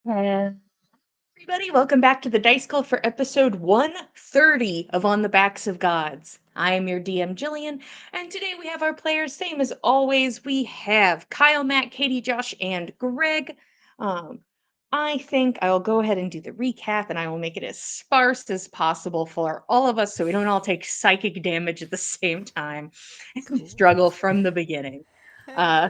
Hello, everybody. Welcome back to the Dice Call for episode 130 of On the Backs of Gods. I am your DM, Jillian, and today we have our players, same as always. We have Kyle, Matt, Katie, Josh, and Greg. Um, I think I'll go ahead and do the recap, and I will make it as sparse as possible for all of us so we don't all take psychic damage at the same time and Cool. struggle from the beginning. Uh,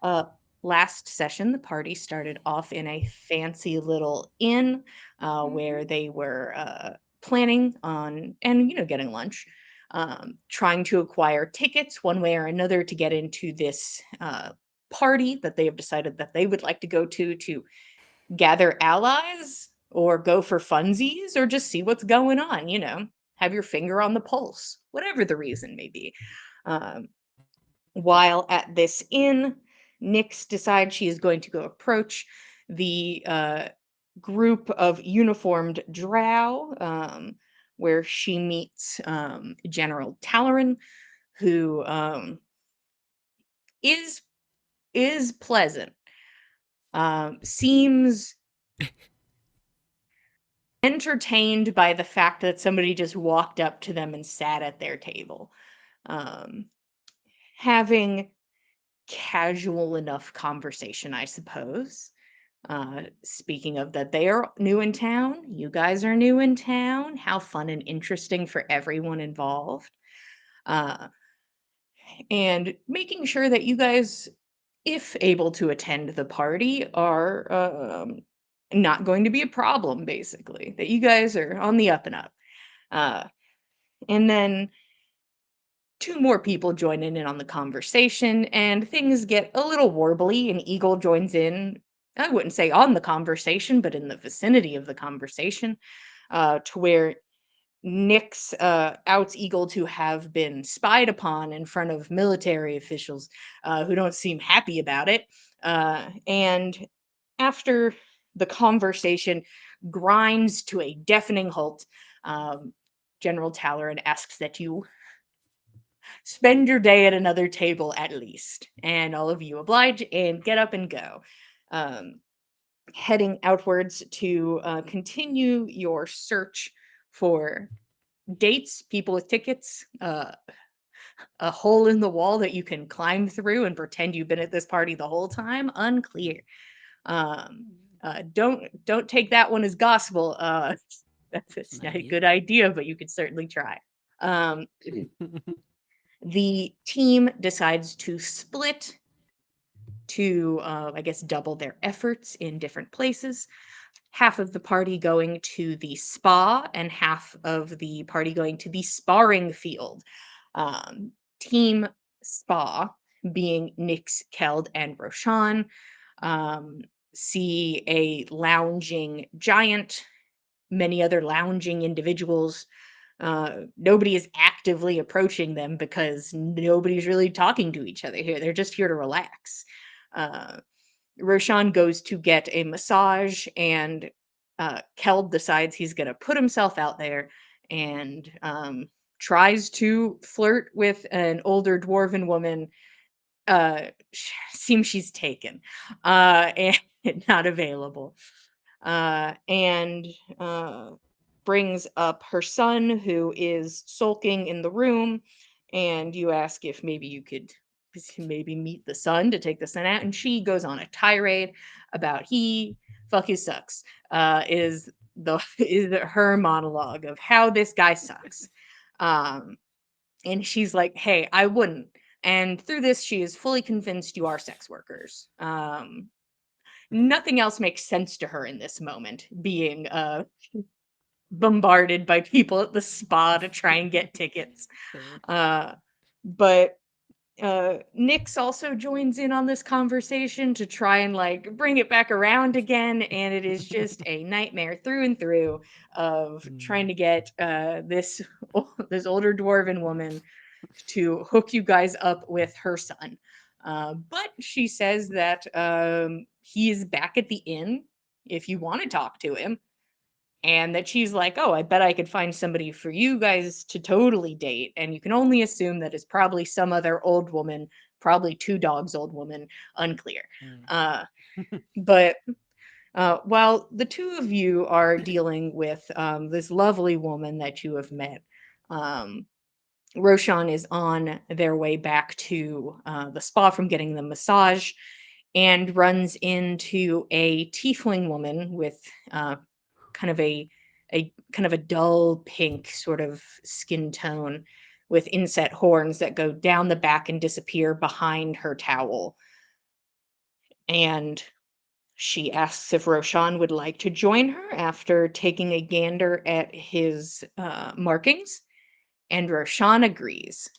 uh, Last session, the party started off in a fancy little inn where they were planning on, and getting lunch, trying to acquire tickets one way or another to get into this party that they have decided that they would like to go to gather allies or go for funsies or just see what's going on. Have your finger on the pulse, whatever the reason may be. Um, while at this inn, Nyx decides she is going to go approach the group of uniformed drow, where she meets General Talaran, who is is pleasant. Seems entertained by the fact that somebody just walked up to them and sat at their table. Um, Having casual enough conversation, I suppose. Speaking of that, they are new in town. You guys are new in town. How fun and interesting for everyone involved. Uh, and making sure that you guys, if able to attend the party, are not going to be a problem, basically. That you guys are on the up and up. Uh, and then two more people join in on the conversation, and things get a little warbly, and Eagle joins in. I wouldn't say on the conversation, but in the vicinity of the conversation, to where Nyx outs Eagle to have been spied upon in front of military officials who don't seem happy about it. And after the conversation grinds to a deafening halt, um, General Tallerin asks that you spend your day at another table at least. And all of you oblige and get up and go. Um, Heading outwards to continue your search for dates, people with tickets, a hole in the wall that you can climb through and pretend you've been at this party the whole time. Unclear. Um, don't take that one as gospel. That's not a Maybe. good idea, but you could certainly try. Um, the team decides to split to, I guess, double their efforts in different places. Half of the party going to the spa, and half of the party going to the sparring field. Um, Team Spa, being Nyx, Keld, and Roshan, um, see a lounging giant, many other lounging individuals. Nobody is actively approaching them because nobody's really talking to each other here. They're just here to relax. Uh, Roshan goes to get a massage, and Keld decides he's going to put himself out there and tries to flirt with an older dwarven woman. Seems she's taken and not available. And uh, brings up her son, who is sulking in the room. And you ask if maybe you could maybe meet the son to take the son out. And she goes on a tirade about he fuck his sucks. Is the is her monologue of how this guy sucks. Um, and she's like, "Hey, I wouldn't." And through this, she is fully convinced you are sex workers. Nothing else makes sense to her in this moment, being bombarded by people at the spa to try and get tickets. Fair. Uh, but Nyx also joins in on this conversation to try and like bring it back around again, and it is just a nightmare through and through of trying Mm. to get this this older dwarven woman to hook you guys up with her son. But she says that he is back at the inn if you want to talk to him, and that she's like, "Oh, I bet I could find somebody for you guys to totally date." And you can only assume that it's probably some other old woman, probably two dogs old woman, unclear. Mm. Uh, but While the two of you are dealing with this lovely woman that you have met, um, Roshan is on their way back to the spa from getting the massage and runs into a tiefling woman with uh, kind of a kind of a dull pink sort of skin tone with inset horns that go down the back and disappear behind her towel. And she asks if Roshan would like to join her after taking a gander at his markings, and Roshan agrees,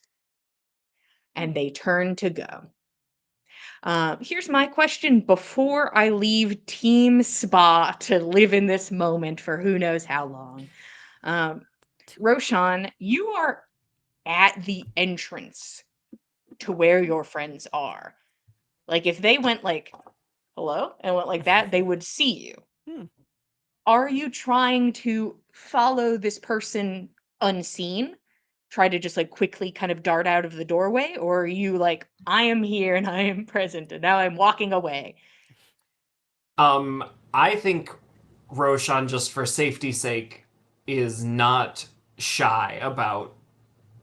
and they turn to go. Here's my question before I leave Team Spa to live in this moment for who knows how long. Um, Roshan, you are at the entrance to where your friends are. Like, if they went like, hello, and went like that, they would see you. Hmm. Are you trying to follow this person unseen? Try to just like quickly kind of dart out of the doorway? Or are you like, I am here and I am present and now I'm walking away? Um, I think Roshan, just for safety's sake, is not shy about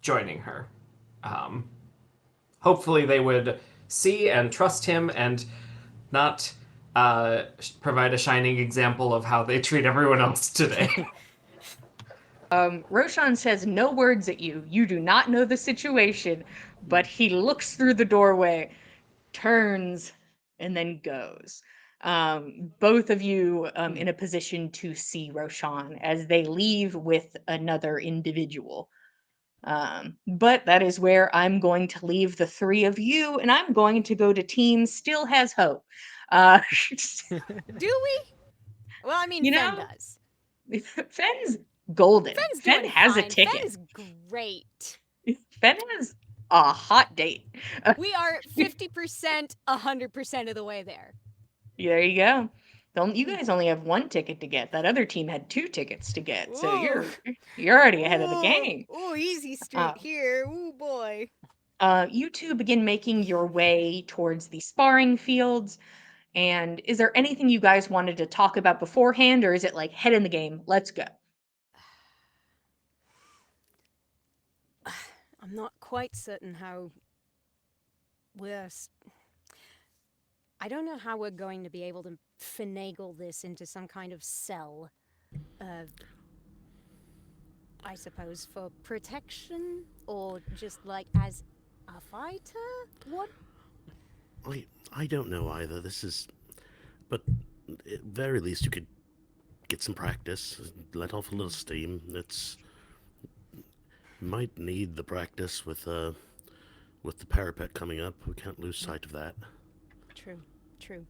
joining her. Um, Hopefully, they would see and trust him and not provide a shining example of how they treat everyone else today. Roshan says no words at you. You do not know the situation, but he looks through the doorway, turns, and then goes. Both of you Hmm. in a position to see Roshan as they leave with another individual. But that is where I'm going to leave the three of you, and I'm going to go to Team Still Has Hope. Uh, Do we? Well, I mean, you Fen know, does. Fenn's golden. Fen's Fen doing has a fine. ticket. Fen's great. Fen has a hot date. We are 50%, 100% of the way there. There you go. Don't you guys only have one ticket to get? That other team had two tickets to get, so Ooh. you're already ahead of the Ooh. game. Ooh, easy Uh, street here. Ooh, boy. you two begin making your way towards the sparring fields. And is there anything you guys wanted to talk about beforehand, or is it like head in the game? Let's go. I'm not quite certain how we're. I don't know how we're going to be able to finagle this into some kind of cell. Uh, I suppose for protection? Or just like as a fighter? What? I don't know either. This is, but at very least you could get some practice, let off a little steam. It's might need the practice with the parapet coming up. We can't lose sight of that. True, true.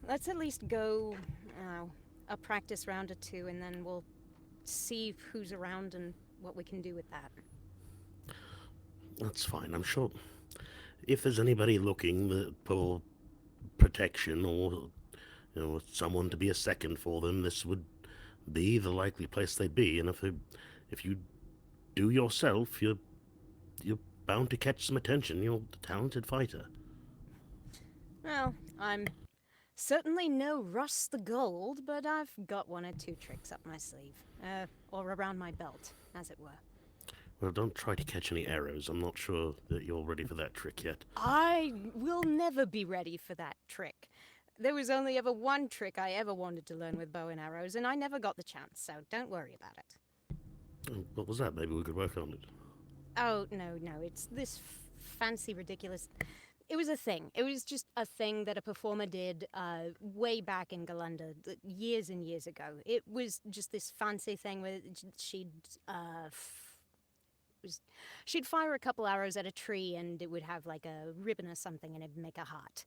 Let's at least go a practice round or two and then we'll see who's around and what we can do with that. That's fine. I'm sure if there's anybody looking for protection or someone to be a second for them, this would be the likely place they'd be. And if you do yourself, you're bound to catch some attention. You're a talented fighter. Well, I'm certainly no Russ the Gold, but I've got one or two tricks up my sleeve. Or around my belt, as it were. Well, don't try to catch any arrows. I'm not sure that you're ready for that trick yet. I will never be ready for that trick. There was only ever one trick I ever wanted to learn with bow and arrows, and I never got the chance, so don't worry about it. What was that? Maybe we could work on it. Oh, no, no, it's this fancy, ridiculous. It was a thing. It was just a thing that a performer did way back in Galunda, years and years ago. It was just this fancy thing where she'd fire a couple arrows at a tree and it would have like a ribbon or something and it'd make a heart.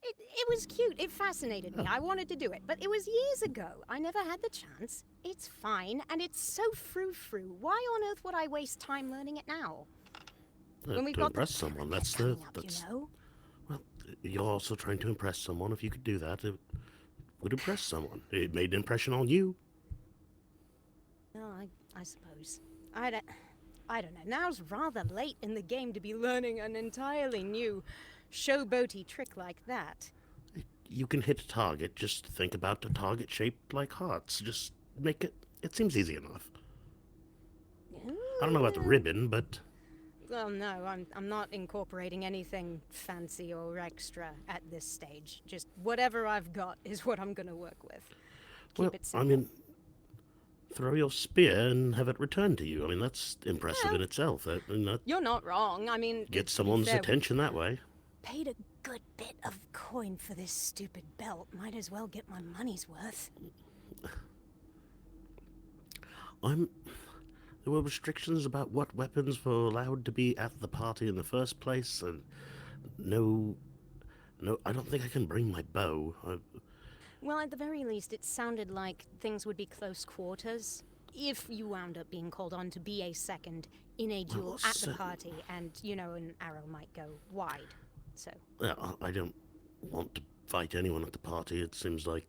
It was cute. It fascinated me. I wanted to do it, but it was years ago. I never had the chance. It's fine, and it's so frou-frou. Why on earth would I waste time learning it now? When we've To got the impress someone. parapet That's the coming up, that's. you know? Well, you're also trying to impress someone. If you could do that, it would impress someone. It made an impression on you. No, I suppose. I don't know. Now's rather late in the game to be learning an entirely new showboaty trick like that. you can hit a target. Just think about a target shaped like hearts. Just make it. It seems easy enough. I don't know about the ribbon, but Well, no, I'm not incorporating anything fancy or extra at this stage. Just whatever I've got is what I'm gonna work with. Keep it simple. I mean, throw your spear and have it returned to you. I mean, that's impressive in itself. That You're not wrong. I mean, get to be someone's fair, attention that way. paid a good bit of coin for this stupid belt. Might as well get my money's worth. There were restrictions about what weapons were allowed to be at the party in the first place, and no, I don't think I can bring my bow. Well, at the very least, it sounded like things would be close quarters. If you wound up being called on to be a second in a duel at the party, and, an arrow might go wide. So. I don't want to fight anyone at the party. It seems like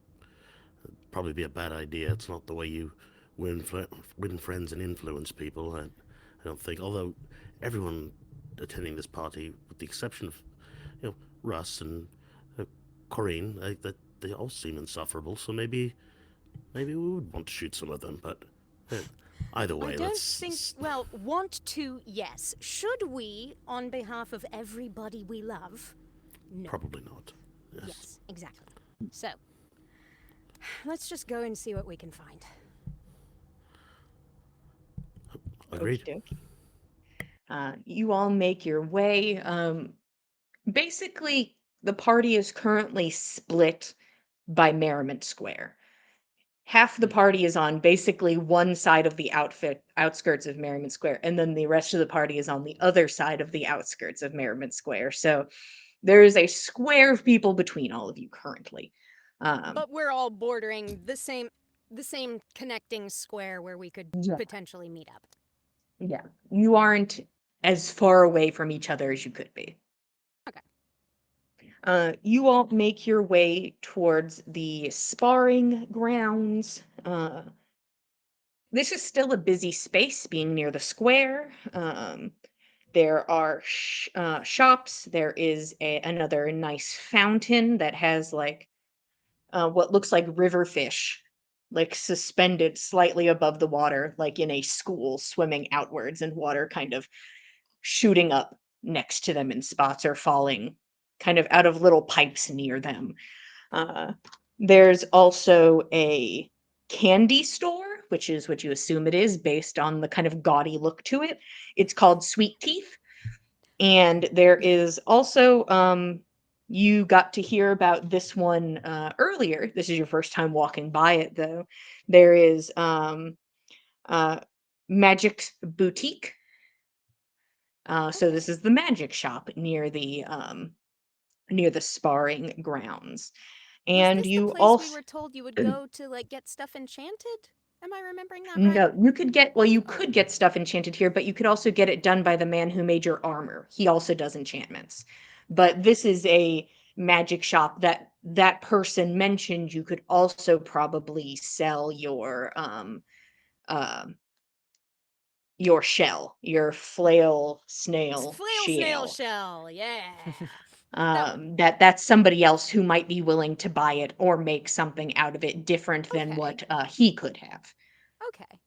it'd probably be a bad idea. It's not the way you win friends and influence people. I don't think. Although everyone attending this party, with the exception of Russ and Corinne, that they all seem insufferable. So maybe we would want to shoot some of them. But either way, I don't think. Well, want to, yes. Should we, on behalf of everybody we love? No. Probably not. Yes, exactly. So, let's just go and see what we can find. Agreed. You all make your way. Basically, the party is currently split by Merriment Square. Half the party is on basically one side of the outskirts of Merriment Square, and then the rest of the party is on the other side of the outskirts of Merriment Square. So there is a square of people between all of you currently. But we're all bordering the same connecting square where we could potentially meet up. Yeah, you aren't as far away from each other as you could be. Okay. You all make your way towards the sparring grounds. This is still a busy space, being near the square. There are shops. There is another nice fountain that has what looks like river fish, like suspended slightly above the water, like in a school swimming outwards, and water kind of shooting up next to them in spots or falling kind of out of little pipes near them. There's also a candy store, which is what you assume it is based on the kind of gaudy look to it. It's called Sweet Teeth. And there is also, you got to hear about this one earlier. This is your first time walking by it, though. There is Magic Boutique. So this is the magic shop near the sparring grounds. And Was this you the place also we were told you would go to get stuff enchanted? Am I remembering that right? No, you could get stuff enchanted here, but you could also get it done by the man who made your armor. He also does enchantments. But this is a magic shop that person mentioned. You could also probably sell your shell, your flail snail snail shell, yeah. That's somebody else who might be willing to buy it or make something out of it different than what he could have. Okay.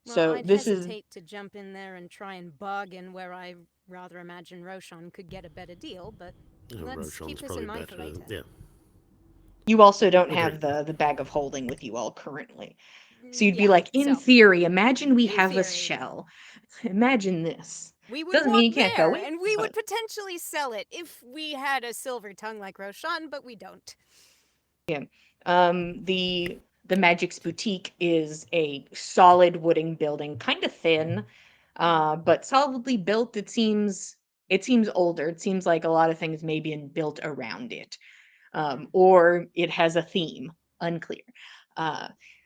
Well, So I'd this hesitate to jump in there and try and bargain where I rather imagine Roshan could get a better deal, but let's keep this in mind for later. Yeah. You also don't have the bag of holding with you all currently. So you'd be Yeah, like, in theory, imagine we in have a theory. shell. Imagine this. We would Doesn't walk mean you can't there, go in, and we would but- potentially sell it if we had a silver tongue like Roshan, but we don't. Yeah. The Magic's Boutique is a solid wooden building, kind of thin, but solidly built. It seems older. It seems like a lot of things may be built around it. Or it has a theme, unclear.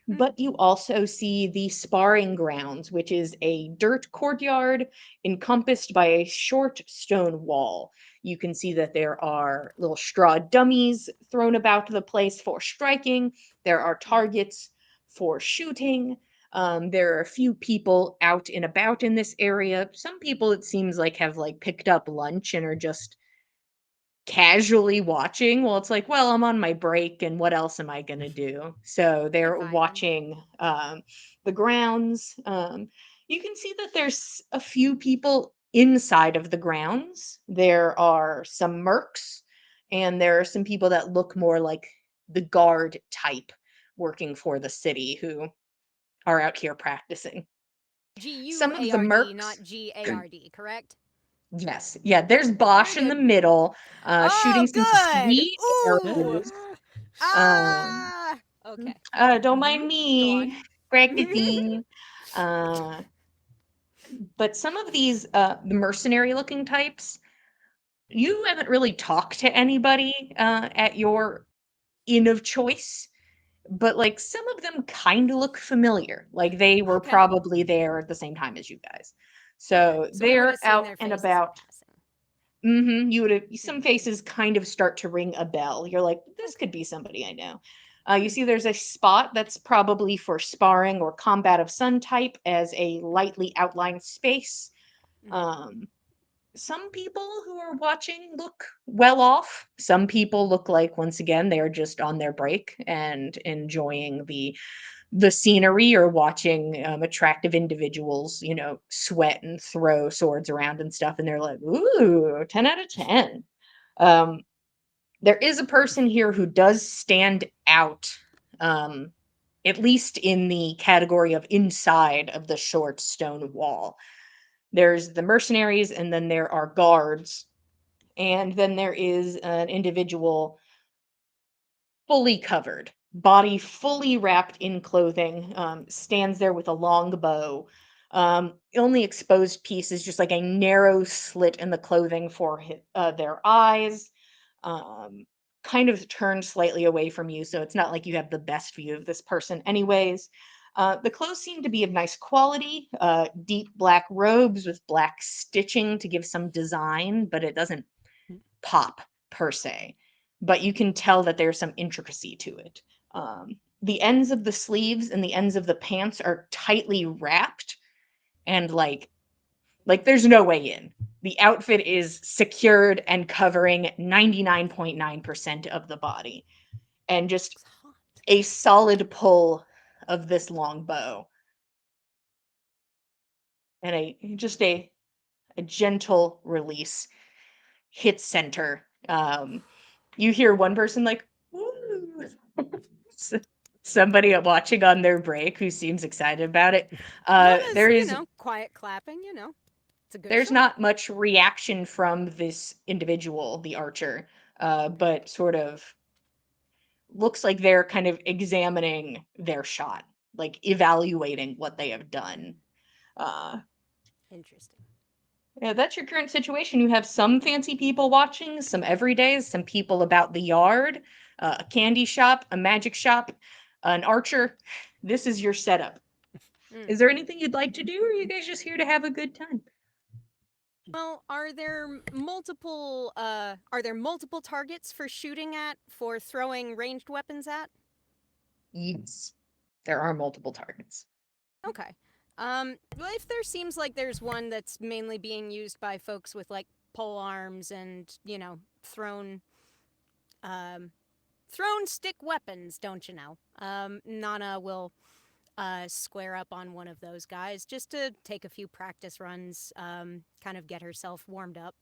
But you also see the sparring grounds, which is a dirt courtyard encompassed by a short stone wall. You can see that there are little straw dummies thrown about the place for striking. There are targets for shooting. There are a few people out and about in this area. Some people, it seems like, have picked up lunch and are just casually watching. Well, it's like, well, I'm on my break, and what else am I gonna do? So they're vibing. watching the grounds. You can see that there's a few people inside of the grounds. There are some mercs, and there are some people that look more like the guard type working for the city who are out here practicing. Some of the G-U-A-R-D, mercs, not G-A-R-D, correct? yes, yeah, there's Very Bosch in the good. middle, Oh, shooting some good! sweet Ooh! arrows. Um, Ah! Okay. don't mind Go me on. practicing. Uh, but some of these, the mercenary looking types, you haven't really talked to anybody at your inn of choice, but like some of them kind of look familiar. Like they were Okay. probably there at the same time as you guys. Okay. So So I would they're have seen out their and faces in about. passing. You would have some Hmm. faces kind of start to ring a bell. You're like, this Okay. could be somebody I know. You see there's a spot that's probably for sparring or combat of sun type as a lightly outlined space. Hmm. Um, some people who are watching look well off. Some people look like, once again, they are just on their break and enjoying the scenery or watching attractive individuals, sweat and throw swords around and stuff. And they're like, ooh, 10 out of 10. Um, there is a person here who does stand out, um, at least in the category of inside of the short stone wall. There's the mercenaries, and then there are guards. And then there is an individual fully covered, body fully wrapped in clothing, stands there with a long bow. Only exposed piece is just like a narrow slit in the clothing for their eyes. Um, kind of turned slightly away from you, so it's not like you have the best view of this person, anyways. The clothes seem to be of nice quality, deep black robes with black stitching to give some design, but it doesn't pop per se, but you can tell that there's some intricacy to it. The ends of the sleeves and the ends of the pants are tightly wrapped, and like there's no way in. The outfit is secured and covering 99.9% of the body, and just Looks hot. a solid pull of this long bow and a gentle release hits center. You hear one person like, "Woo!" Somebody watching on their break who seems excited about it. Nona's, There is quiet clapping, It's a good there's shot. not much reaction from this individual, the archer, but sort of looks like they're kind of examining their shot, like evaluating what they have done. Uh, Interesting. Yeah, that's your current situation. You have some fancy people watching, some everydays, some people about the yard, a candy shop, a magic shop, an archer. This is your setup. Mm. Is there anything you'd like to do, or are you guys just here to have a good time? Well, are there multiple targets for shooting at, for throwing ranged weapons at? Yes, there are multiple targets. Okay. Well, if there seems like there's one that's mainly being used by folks with like pole arms and, um, thrown stick weapons, don't you know? Nana will square up on one of those guys just to take a few practice runs, kind of get herself warmed up.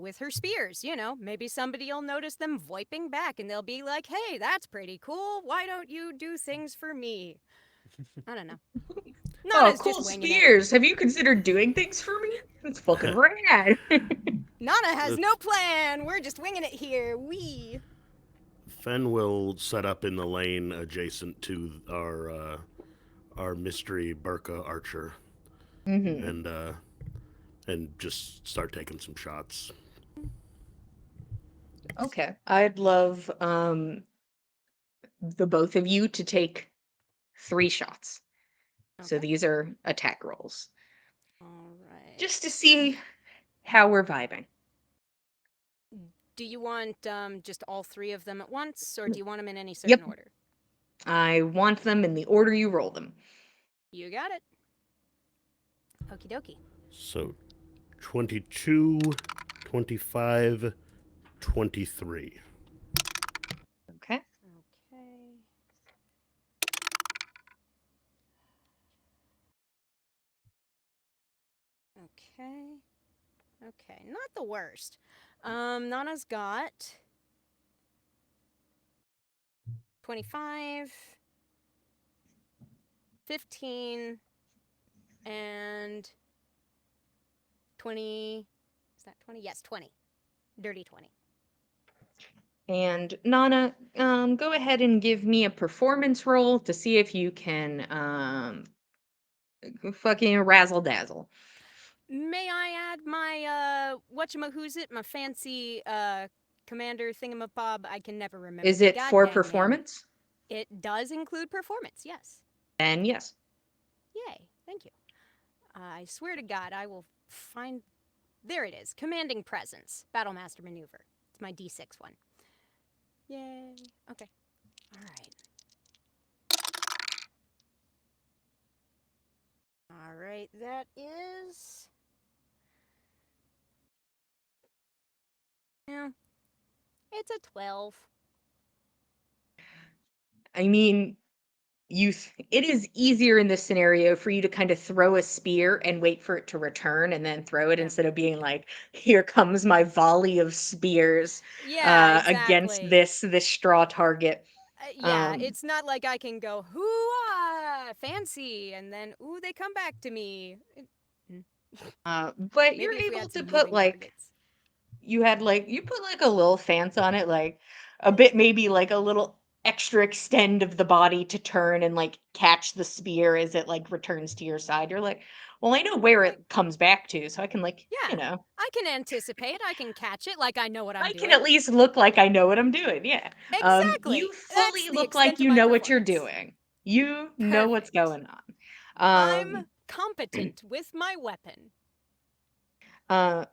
With her spears, maybe somebody will notice them voiping back and they'll be like, hey, that's pretty cool. Why don't you do things for me? I don't know. Oh, Nana's cool just winging it. spears. Have you considered doing things for me? That's fucking rad. Nana has That's- no plan. We're just winging it here. We. Fen will set up in the lane adjacent to our mystery Burka archer hmm and just start taking some shots. Okay. I'd love the both of you to take 3 shots. So Okay. these are attack rolls. All right. Just to see how we're vibing. Do you want just all 3 of them at once, or do you want them in any certain Yep. order? I want them in the order you roll them. You got it. Okie dokie. So 22, 25, 23. Okay. Okay. Okay. Okay. Not the worst. Nana's got 25, 15, and 20. Is that 20? Yes, 20. Dirty 20. And Nana, go ahead and give me a performance roll to see if you can fucking razzle dazzle. May I add my whatchamahoosit, my fancy commander thingamabob? I can never remember Is the it for goddamn name. performance? It does include performance, yes. Then yes. Yay, thank you. I swear to God, I will find. There it is. Commanding presence. Battlemaster maneuver. It's my D6 one. Yay. Okay. All right. All right. That is. Yeah. It's a 12. I mean, it is easier in this scenario for you to kind of throw a spear and wait for it to return and then throw it Yeah. instead of being like, here comes my volley of spears Yeah, against exactly. this straw target. Yeah, it's not like I can go, hoo-ah, fancy, and then, ooh, they come back to me. But you're Maybe if we able had to some put moving like targets. you put like a little fence on it, like a bit, maybe like a little extra extend of the body to turn and like catch the spear as it like returns to your side. You're like, well, I know where Okay. it comes back to, so I can like, Yeah, I can anticipate. I can catch it like I know what I'm I can doing. at least look like I know what I'm doing. Yeah. You Exactly. That's fully the look like extent of you my know what you're performance. doing. You know what's Perfect. going on. I'm competent with my weapon. Uh,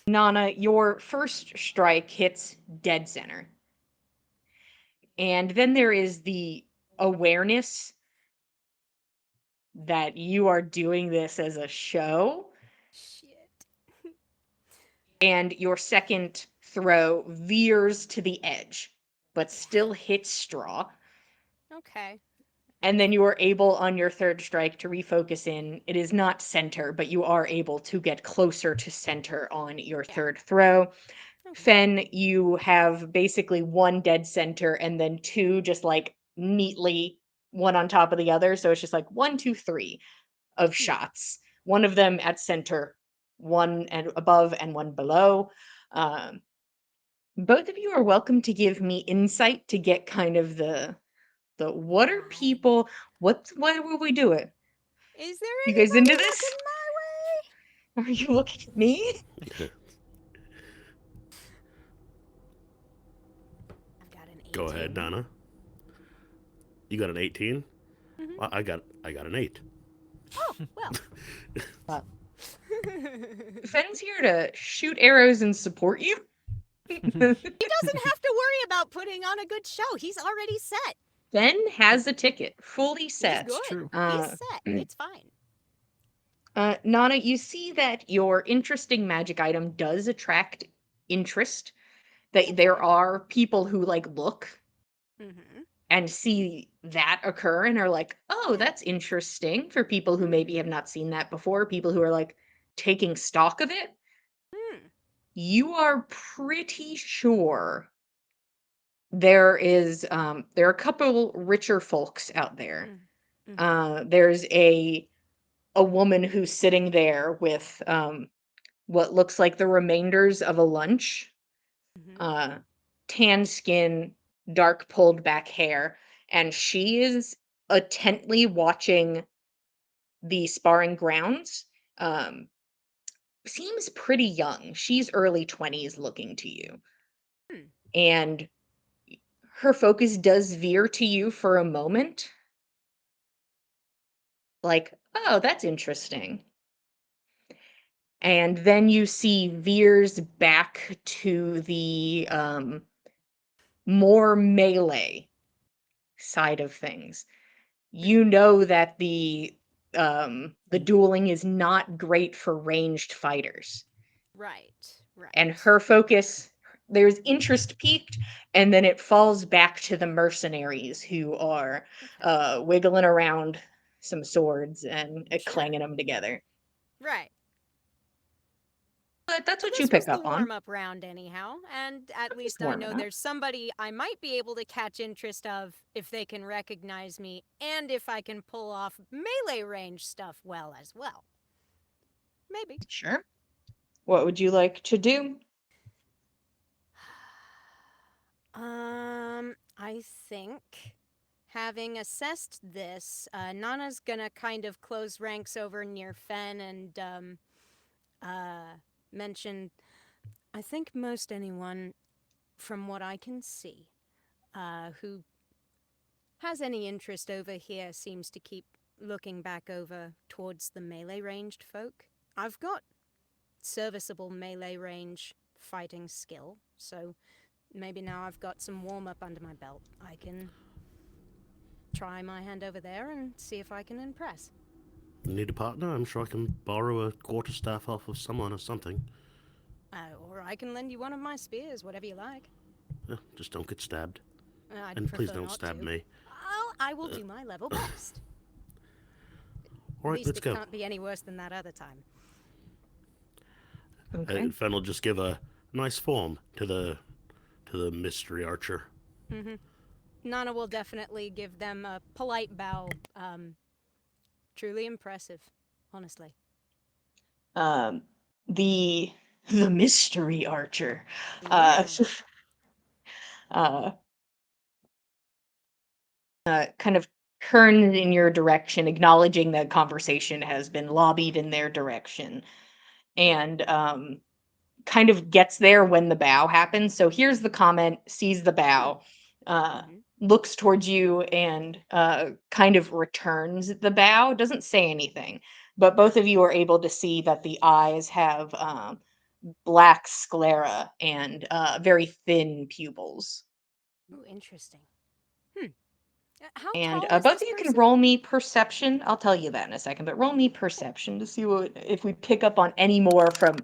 Nana, your first strike hits dead center. And then there is the awareness that you are doing this as a show. Shit. And your second throw veers to the edge, but still hits straw. Okay. And then you are able on your third strike to refocus in. It is not center, but you are able to get closer to center on your Yeah. third throw. Okay. Fen, you have basically one dead center and then two just like neatly one on top of the other. So it's just like 1, 2, 3 of shots. One of them at center, one and above and one below. Both of you are welcome to give me insight to get kind of the what are people, what will we do it? Is there You guys anybody into this? looking my way? Are you looking at me? I've got an 18. Go ahead, Donna. You got an 18? Mhm. Well, I got an 8. Oh, well. Fen's here to shoot arrows and support you. He doesn't have to worry about putting on a good show. He's already set. Fen has a ticket, fully He's set. good. true. He's set. It's fine. Nana, you see that your interesting magic item does attract interest. That there are people who like look Mm-hmm. and see that occur and are like, oh, that's interesting, for people who maybe have not seen that before, people who are like taking stock of it. You are pretty sure there are a couple richer folks out there. There's a woman who's sitting there with what looks like the remainders of a lunch, tan skin, dark pulled back hair, and she is intently watching the sparring grounds. Seems pretty young. She's early 20s looking to you. And her focus does veer to you for a moment. Like, oh, that's interesting. And then you see veers back to the more melee side of things. You know that the dueling is not great for ranged fighters. Right. and Right. her focus, there's interest peaked, and then it falls back to the mercenaries who are Okay. wiggling around some swords and Sure. clanging them together. Right. But that's Well, what you this was pick the up on. warm-up round anyhow, and at Just least I warming know up. there's somebody I might be able to catch interest of if they can recognize me and if I can pull off melee range stuff well as well. Maybe. Sure. What would you like to do? I think having assessed this, Nana's gonna kind of close ranks over near Fen and mention. I think most anyone, from what I can see, who has any interest over here seems to keep looking back over towards the melee ranged folk. I've got serviceable melee range fighting skill, so maybe now I've got some warm up under my belt. I can try my hand over there and see if I can impress. You need a partner? I'm sure I can borrow a quarterstaff off of someone or something. Or I can lend you one of my spears, whatever you like. Just don't get stabbed. I'd And please prefer don't not stab to. me. I will do my level best. At Alright, least let's it go. can't be any worse than that other time. Okay. Fen will just give a nice form to the mystery archer. Mm-hmm. Nana will definitely give them a polite bow. Truly impressive, honestly. Um, the mystery archer. Yeah. Uh, kind of turns in your direction, acknowledging that conversation has been lobbied in their direction, and kind of gets there when the bow happens. So here's the comment, sees the bow, Mm-hmm. looks towards you, and kind of returns the bow. Doesn't say anything, but both of you are able to see that the eyes have black sclera and very thin pupils. Ooh, interesting. Hmm. How And tall is both of this you can person? roll me perception. I'll tell you that in a second, but roll me perception to see what if we pick up on any more from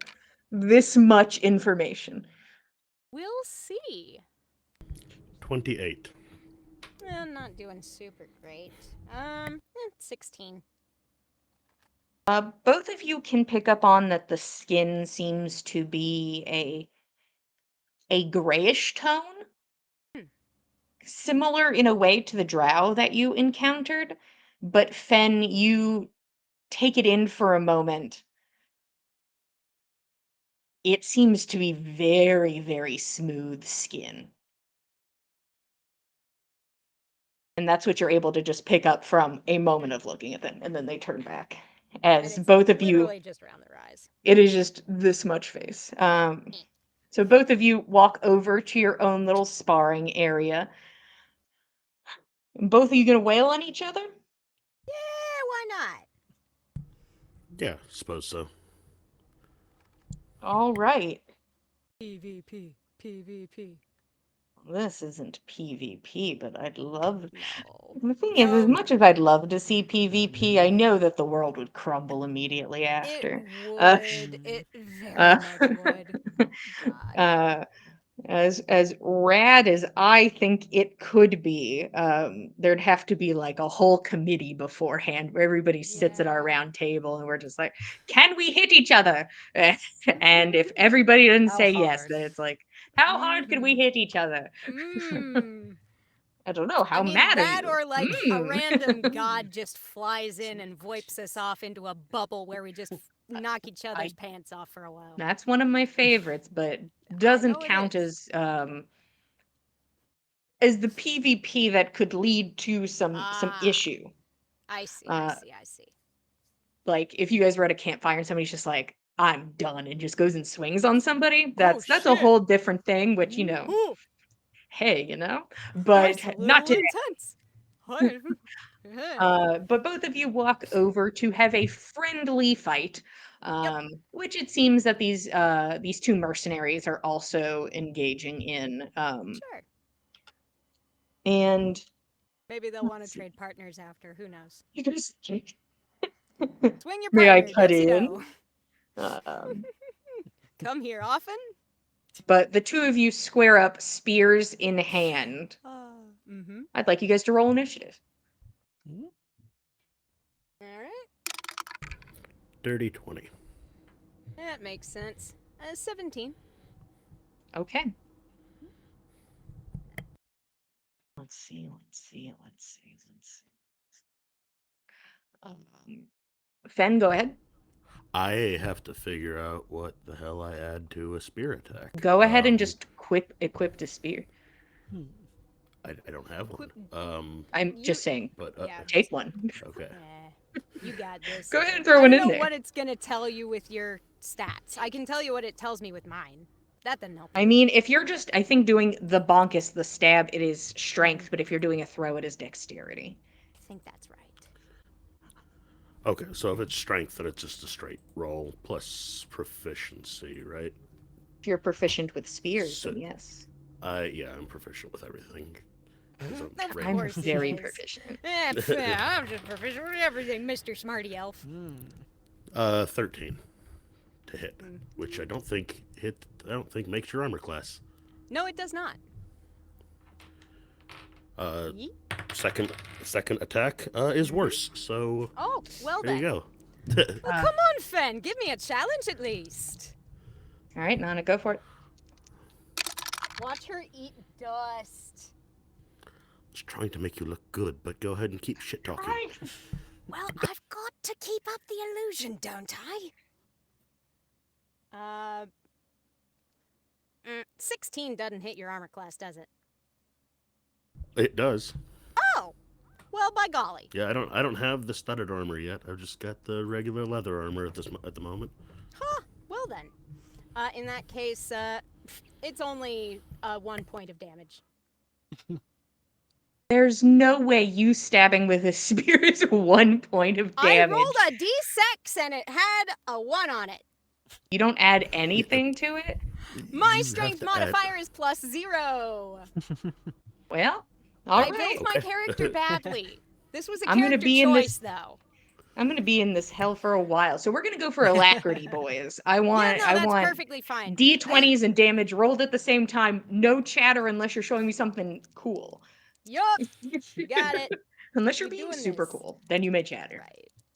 this much information. We'll see. 28. I'm not doing super great. 16. Both of you can pick up on that the skin seems to be a grayish tone, Hmm. similar in a way to the drow that you encountered. But Fen, you take it in for a moment. It seems to be very, very smooth skin. And that's what you're able to just pick up from a moment of looking at them, and then they turn back. And As it's both of you, literally just around their eyes. it is just this much face. So both of you walk over to your own little sparring area. Both of you gonna wail on each other? Yeah, why not? Yeah, suppose so. All right. PvP. PvP. This isn't PvP, but I'd love. No. The thing is, as No. much as I'd love to see PvP, I know that the world would crumble immediately It after. Uh, would. It very uh, much would. God. uh, as rad as I think it could be, there'd have to be like a whole committee beforehand where everybody sits at our Yeah. round table and we're just like, can we hit each other? And if everybody doesn't How say yes, hard? then it's like, how hard could we Mm-hmm. hit each other? Mmm. I don't know. I How mean, mad are that you? or like a Mm. random god just flies in and wipes us off into a bubble where we just knock each other's pants off for a while. That's one of my favorites, but I doesn't know it count is. as the PvP that could lead to some Ah, issue. I see, I Uh, see, I see. like if you guys were at a campfire and somebody's just like, I'm done and just goes and swings on somebody, Oh that's a shit! whole different thing, which Ooh, hey, that's a but not little today. intense. Hi. Hey. But both of you walk over to have a friendly fight, Yep. which it seems that these two mercenaries are also engaging in. Sure. And Maybe they'll want to let's see. trade partners after. Who knows? You just Swing your may I partner, cut does he in? do? Um, come here often? But the two of you square up, spears in hand. Mm-hmm. I'd like you guys to roll initiative. All right. Dirty 20. That makes sense. 17. Okay. Let's see. Fen, go ahead. I have to figure out what the hell I add to a spear attack. Go ahead and just equip the spear. I don't have one. I'm just saying, But Yeah. take one. okay. You got this. Go ahead and throw I one don't in know there. what it's gonna tell you with your stats. I can tell you what it tells me with mine. That doesn't help. I mean, if you're just, I think doing the bonkus, the stab, it is strength, but if you're doing a throw, it is dexterity. I think that's right. Okay, so if it's strength, then it's just a straight roll plus proficiency, right? If you're proficient with spears, So- then yes. Yeah, I'm proficient with everything. 'Cause Of trained. I'm course he very is. proficient. Yeah, I'm just proficient with everything, Mr. Smarty Elf. 13 to hit, which I don't think makes your armor class. No, it does not. Yeet. Second attack is worse. So Oh, well there then. you go. Well, come on, Fen. Give me a challenge at least. All right, Nana, go for it. Watch her eat dust. Just trying to make you look good, but go ahead and keep shit talking. Well, I've got to keep up the illusion, don't I? 16 doesn't hit your armor class, does it? It does. Oh, well, by golly. Yeah, I don't have the studded armor yet. I've just got the regular leather armor at the moment. Huh. Well then. In that case, it's only 1 point of damage. There's no way you stabbing with a spear is 1 point of damage. I rolled a d6 and it had a 1 on it. You don't add anything to it? My You strength have to add- modifier is +0. Well, all I right. built my Okay. character badly. This was a I'm gonna character be in choice, this- though. I'm gonna be in this hell for a while, so we're gonna go for alacrity, boys. I Yeah, want, no, I that's want perfectly fine. D20s and damage rolled at the same time. No chatter unless you're showing me something cool. Yup. You got it. Unless you're We're being doing super this. cool, then you may chatter.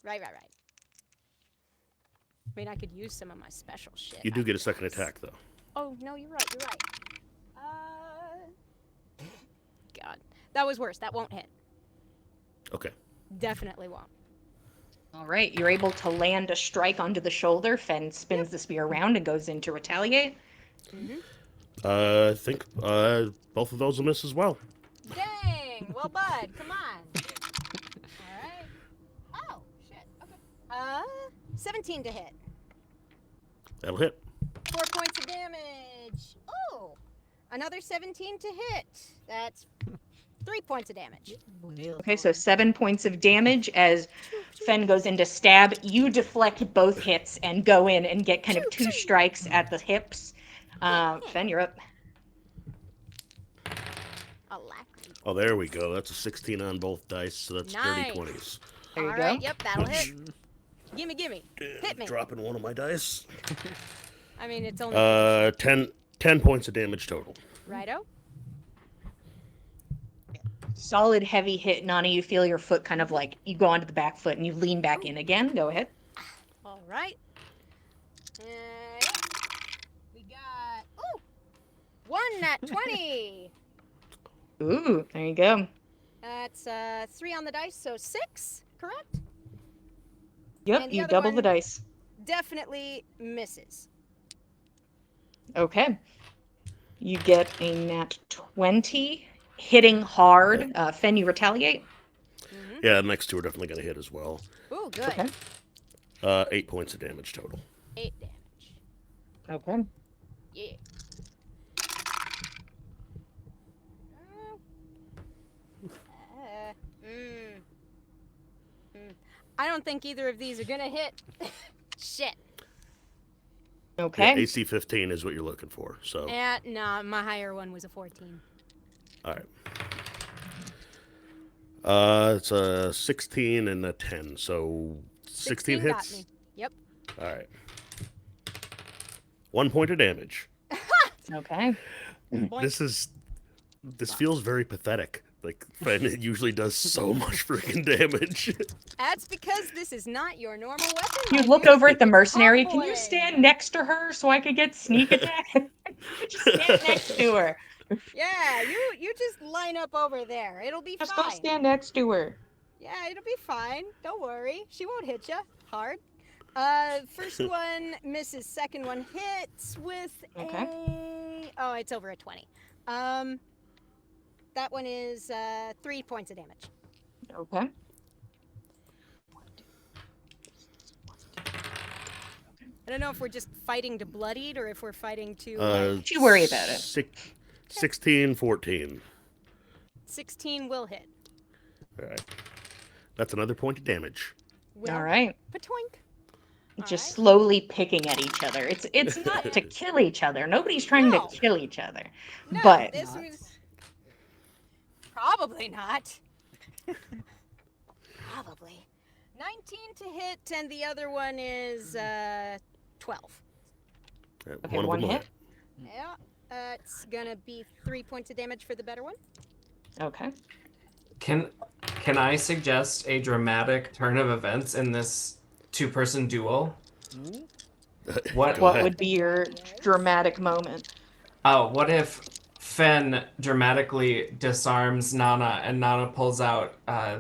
Right. I mean, I could use some of my special shit. You do I get a second guess. attack though. Oh, no, you're right. God. That was worse. That won't hit. Okay. Definitely won't. All right, you're able to land a strike onto the shoulder. Fen spins the spear around and goes in to retaliate. I think both of those will miss as well. Dang! Well, bud, come on. Alright. Oh, shit. Okay. 17 to hit. That'll hit. 4 points of damage. Oh! Another 17 to hit. That's 3 points of damage. Okay, so 7 points of damage as Fen goes in to stab. You deflect both hits and go in and get kind of 2 strikes at the hips. Fen, you're up. Alacrity. Oh, there we go. That's a 16 on both dice, so that's dirty Nice. 20s. There you Alright, go. yep, that'll hit. Gimme. Hit me. Dropping one of my dice. I mean, it's only 10 points of damage total. righto. Solid heavy hit, Nana. You feel your foot kind of like, you go onto the back foot and you lean back in again. Go ahead. All right. We got one nat 20. Ooh, there you go. That's 3 on the dice, so 6, correct? Yep, And the you other double the one- dice. Definitely misses. Okay. You get a nat 20, hitting hard. Fen, you retaliate. Yeah, the next two are definitely going to hit as well. Ooh, good. Okay. 8 points of damage total. 8 damage. Okay. Yeah. I don't think either of these are gonna hit. Shit. Okay. Yeah, AC 15 is what you're looking for. So, No, my higher one was a 14. all right. It's a 16 and a 10, so 16 got hits. me. Yep. All right. 1 point of damage. Okay. Boink. This feels very pathetic. Like, Fen usually does so much freaking damage. That's because this is not your normal weapon. You my look dude. over at the mercenary. Can you Humbling. stand next to her so I could get sneak attack? Just stand next to her. Yeah, you just line up over there. It'll be Just go fine. stand next to her. Yeah, it'll be fine. Don't worry. She won't hit you hard. First one misses. Second one hits with oh, it's over a 20. That one is 3 points of damage. Okay. I don't know if we're just fighting to blood eat or if we're fighting to Don't you worry about it. 16, 14. 16 will hit. All right. That's another point of damage. Will All right. Patoink. Just Alright. slowly picking at each other. It's not to kill each other. Nobody's trying No. to kill each other. No, But this was probably not. Probably. 19 to hit, and the other one is 12. okay, One of one them will hit. Yeah, it's gonna be 3 points of damage for the better one. Okay. Can I suggest a dramatic turn of events in this two-person duel? hit. What Go What ahead. would be your dramatic moment? Oh, what if Fen dramatically disarms Nana and Nana pulls out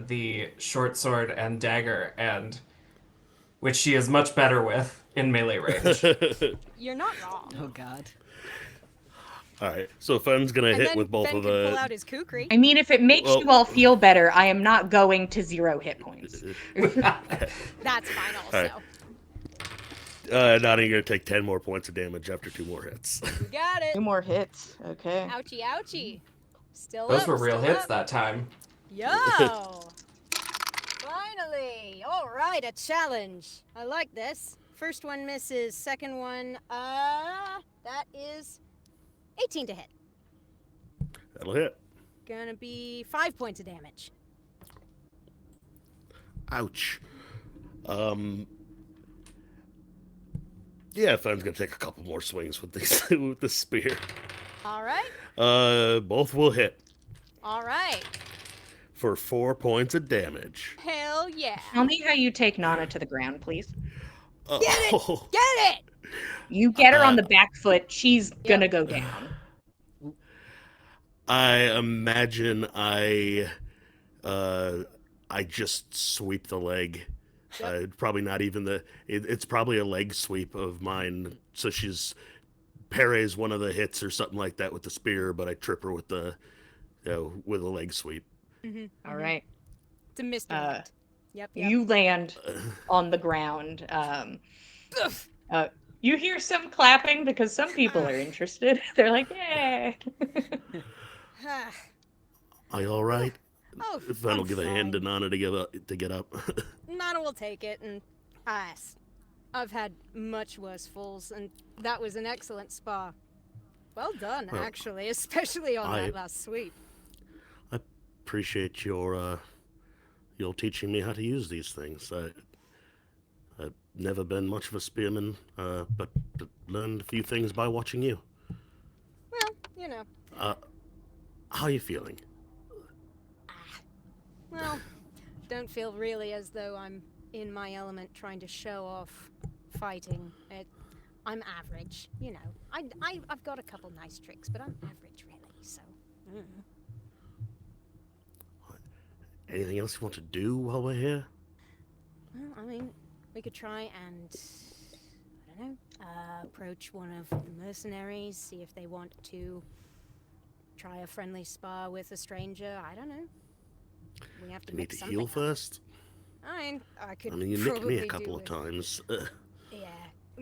the short sword and dagger, and which she is much better with in melee range. You're not wrong. Oh God. All right. So Fen's gonna And hit then with both Ben of can pull the. out his kukri. I mean, if it makes Well- you all feel better, I am not going to 0 hit points. That's fine also. Alright. Nana, you're gonna take 10 more points of damage after 2 more hits. You got it. 2 more hits. Okay. Ouchie, ouchie. Still Those up, were real still hits up. that time. Yo! Finally! Alright, a challenge. I like this. First one misses, second one, that is 18 to hit. That'll hit. Gonna be 5 points of damage. Ouch. Yeah, Fen's gonna take a couple more swings with this with the spear. Alright, Both will hit alright. for 4 points of damage. Hell yeah. Tell me how you take Nana to the ground, please. Get it! Oh, Get it! You get her on the back foot, she's gonna go down. I imagine I just sweep the leg. Probably not even it's probably a leg sweep of mine. So she's parries one of the hits or something like that with the spear, but I trip her with with a leg sweep. All right. It's a misdirect. Yep. You land on the ground. You hear some clapping because some people are interested. They're like, "Yay!" Are you all right? Oh, Fen will I'm give a hand to fine. Nana to get up. Nana will take it, and I've had much worse falls, and that was an excellent spar. Well done, Well, actually, especially on I- that last sweep. Appreciate your teaching me how to use these things. I've never been much of a spearman, but learned a few things by watching you. Well, you know, How are you feeling? well, don't feel really as though I'm in my element trying to show off fighting. I'm average, you know. I've got a couple nice tricks, but I'm average, really, so... Anything else you want to do while we're here? Well, I mean, we could try and, I don't know, approach one of the mercenaries, see if they want to try a friendly spar with a stranger. I don't know. We have to You need make to something heal up. first. I could I mean, you nicked me probably a couple do of with- times. Yeah,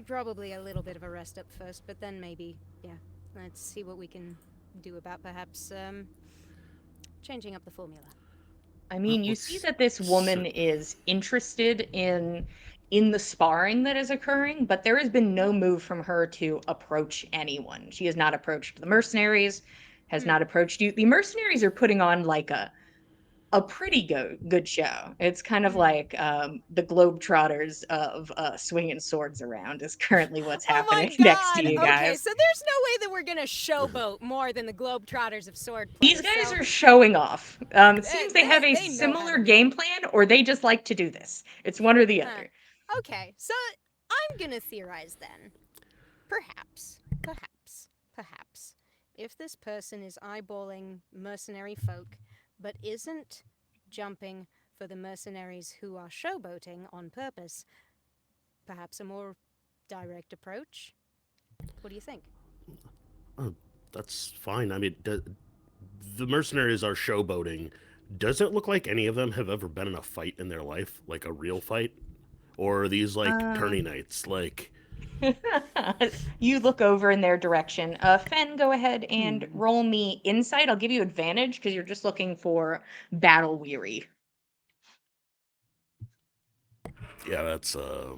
probably a little bit of a rest up first, but then maybe, yeah, let's see what we can do about perhaps changing up the formula. I mean, you let's see that this woman see. is interested in the sparring that is occurring, but there has been no move from her to approach anyone. She has not approached the mercenaries, has not approached you. The mercenaries are putting on like a pretty good show. It's kind of Hmm. like the Globetrotters of swinging swords around is currently what's Oh my happening next to god! you Okay, guys. so there's no way that we're gonna showboat more than the Globetrotters of swordplay. These guys so are showing off. It seems they have a they know how to similar do game it. plan, or they just like to do this. It's one or the Huh. other. Okay, so I'm gonna theorize then. Perhaps, if this person is eyeballing mercenary folk, but isn't jumping for the mercenaries who are showboating on purpose, perhaps a more direct approach? What do you think? Oh, that's fine. I mean, the mercenaries are showboating. Does it look like any of them have ever been in a fight in their life, like a real fight, or are these like tourney nights? Like, You look over in their direction. Fen, go ahead and roll me insight. I'll give you advantage because you're just looking for battle weary. yeah, that's a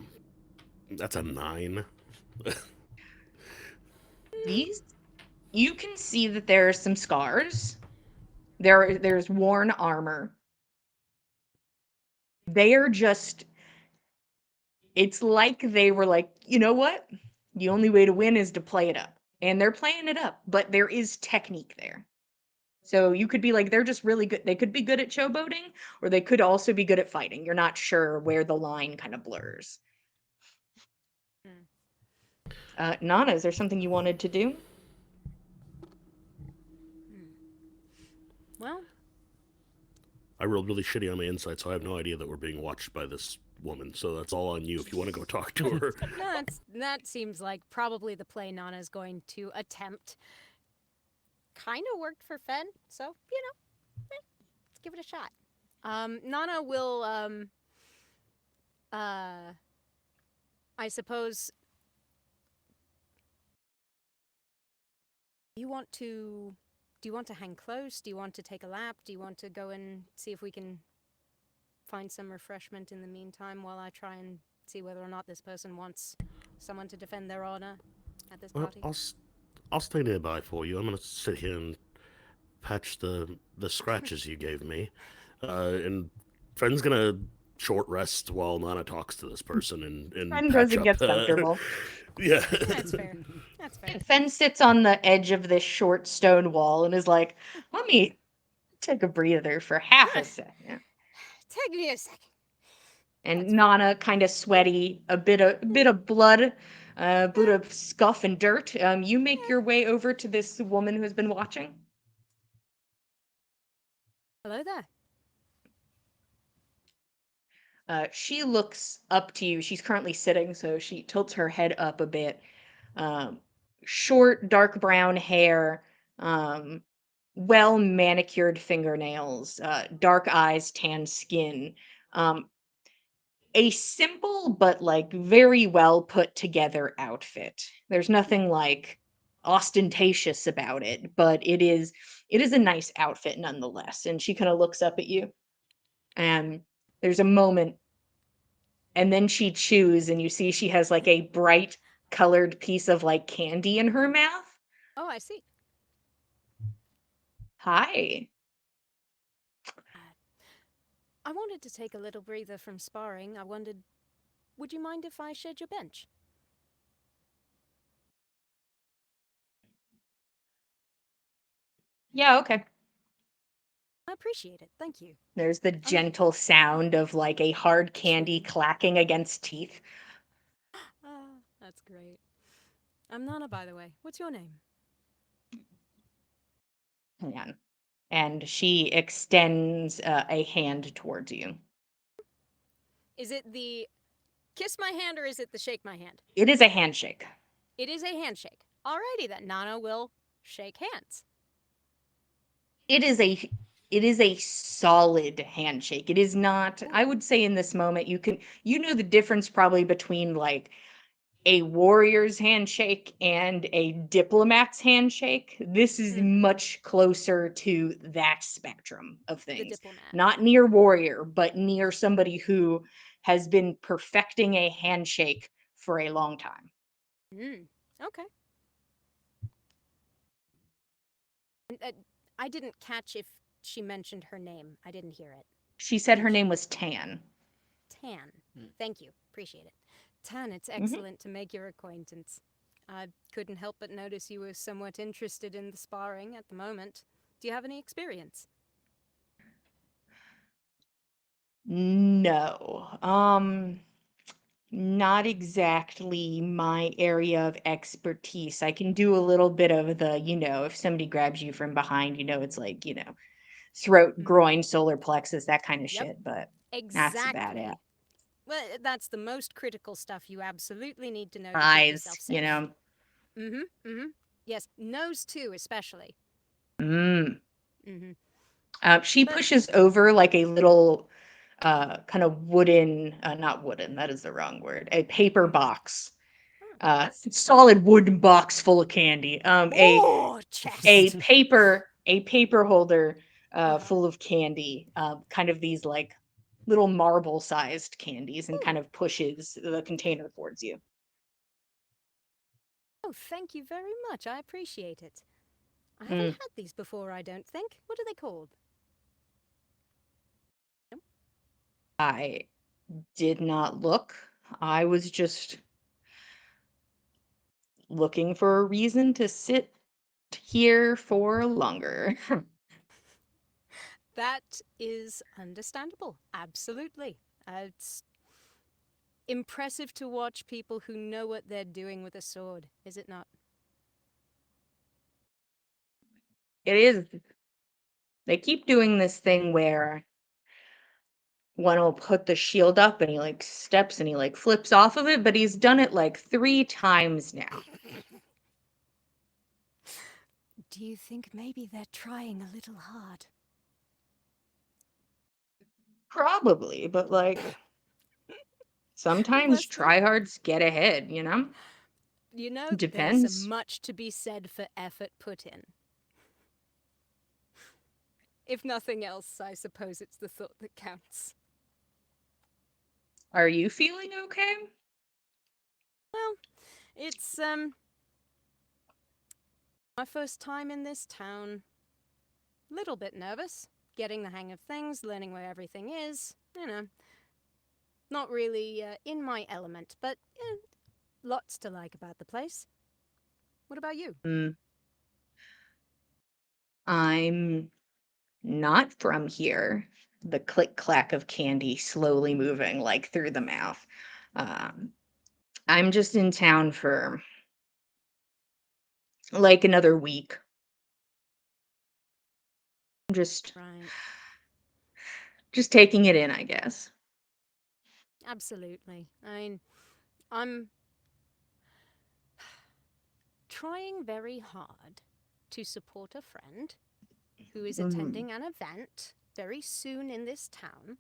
9. These, you can see that there are some scars. There's worn armor. They are just, it's like they were like, you know what? The only way to win is to play it up. And they're playing it up, but there is technique there. So you could be like, they're just really good. They could be good at showboating, or they could also be good at fighting. You're not sure where the line kind of blurs. Nana, is there something you wanted to do? Well, I rolled really shitty on my insight, so I have no idea that we're being watched by this woman. So that's all on you if you want to go talk to her. that seems like probably the play Nana's going to attempt. Kind of worked for Fen, so, let's give it a shot. Nana will, I suppose. Do you want to hang close? Do you want to take a lap? Do you want to go and see if we can find some refreshment in the meantime while I try and see whether or not this person wants someone to defend their honor at this Well, party? I'll stay nearby for you. I'm gonna sit here and patch the scratches you gave me, and Friend's gonna short rest while Nana talks to this person and Fen goes patch and up. gets comfortable. Yeah. That's fair. That's fair. Fen sits on the edge of this short stone wall and is like, let me take a breather for half a second. Take me a second. And That's Nana, kind of sweaty, a bit of blood, a bit of scuff and dirt. You make your way over to this woman who has been watching. Hello there. She looks up to you. She's currently sitting, so she tilts her head up a bit. Um, Short, dark brown hair, well manicured fingernails, dark eyes, tan skin. Um, a simple but like very well put together outfit. There's nothing like ostentatious about it, but it is a nice outfit nonetheless. And she kind of looks up at you, and there's a moment, and then she chews, and you see she has like a bright colored piece of like candy in her mouth. Oh, I see. Hi. I wanted to take a little breather from sparring. I wondered, would you mind if I shared your bench? Yeah, okay. I appreciate it. Thank you. There's the gentle sound of like a hard candy clacking against teeth. That's great. I'm Nana, by the way. What's your name? Hang on. And she extends a hand towards you. Is it the kiss my hand or is it the shake my hand? It is a handshake. It is a handshake. Alrighty then, Nana will shake hands. It is a solid handshake. It is not, I would say in this moment you know the difference probably between like a warrior's handshake and a diplomat's handshake. This is much closer to that spectrum of The things. diplomat. Not near warrior, but near somebody who has been perfecting a handshake for a long time. Okay. I didn't catch if she mentioned her name. I didn't hear it. She said her name was Tan. Tan. Thank you. Appreciate it. Tan, it's Mm-hmm. excellent to make your acquaintance. I couldn't help but notice you were somewhat interested in the sparring at the moment. Do you have any experience? No. Not exactly my area of expertise. I can do a little bit of the, if somebody grabs you from behind, it's like, throat, groin, solar plexus, that kind of Yep. shit, but that's about it. Exactly. Well, that's the most critical stuff you absolutely need to know to keep yourself Eyes, safe. Yes, nose too, especially. Mm. She But pushes over like a little kind of wooden, not wooden, that is the wrong word, a paper box. Solid wooden box full of candy. A chest. paper holder full of candy. Kind of these like little marble sized candies, and kind of pushes the container towards you. Oh, thank you very much. I appreciate it. I haven't had these before, I don't think. What are they called? I did not look. I was just looking for a reason to sit here for longer. That is understandable. Absolutely. It's impressive to watch people who know what they're doing with a sword, is it not? It is. They keep doing this thing where one will put the shield up and he like steps and he like flips off of it, but he's done it like 3 times now. Do you think maybe they're trying a little hard? Probably, but like sometimes Bless them. tryhards get ahead, You know, there's Depends. much to be said for effort put in. If nothing else, I suppose it's the thought that counts. Are you feeling okay? Well, it's, my first time in this town. Little bit nervous. Getting the hang of things, learning where everything is. Not really in my element, but lots to like about the place. What about you? I'm not from here. The click clack of candy slowly moving like through the mouth. I'm just in town for like another week. I'm Right. just taking it in, I guess. Absolutely. I mean, I'm trying very hard to support a friend who is attending an event very soon in this town.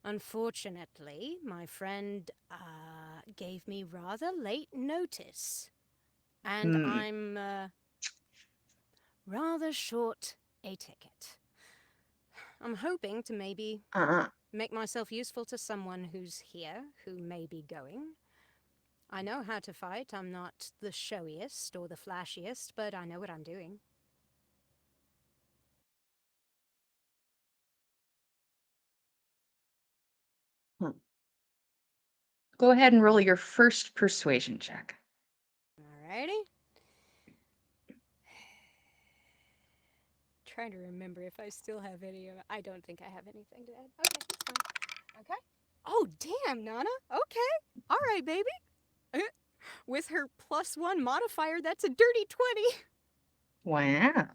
Unfortunately, my friend gave me rather late notice, and I'm rather short a ticket. I'm hoping to maybe make myself useful to someone who's here, who may be going. I know how to fight. I'm not the showiest or the flashiest, but I know what I'm doing. Go ahead and roll your first persuasion check. Alrighty. Trying to remember if I still have any of it. I don't think I have anything to add. Okay, that's fine. Okay. Oh, damn, Nana. Okay. All right, baby. With her +1 modifier, that's a dirty 20. Wow.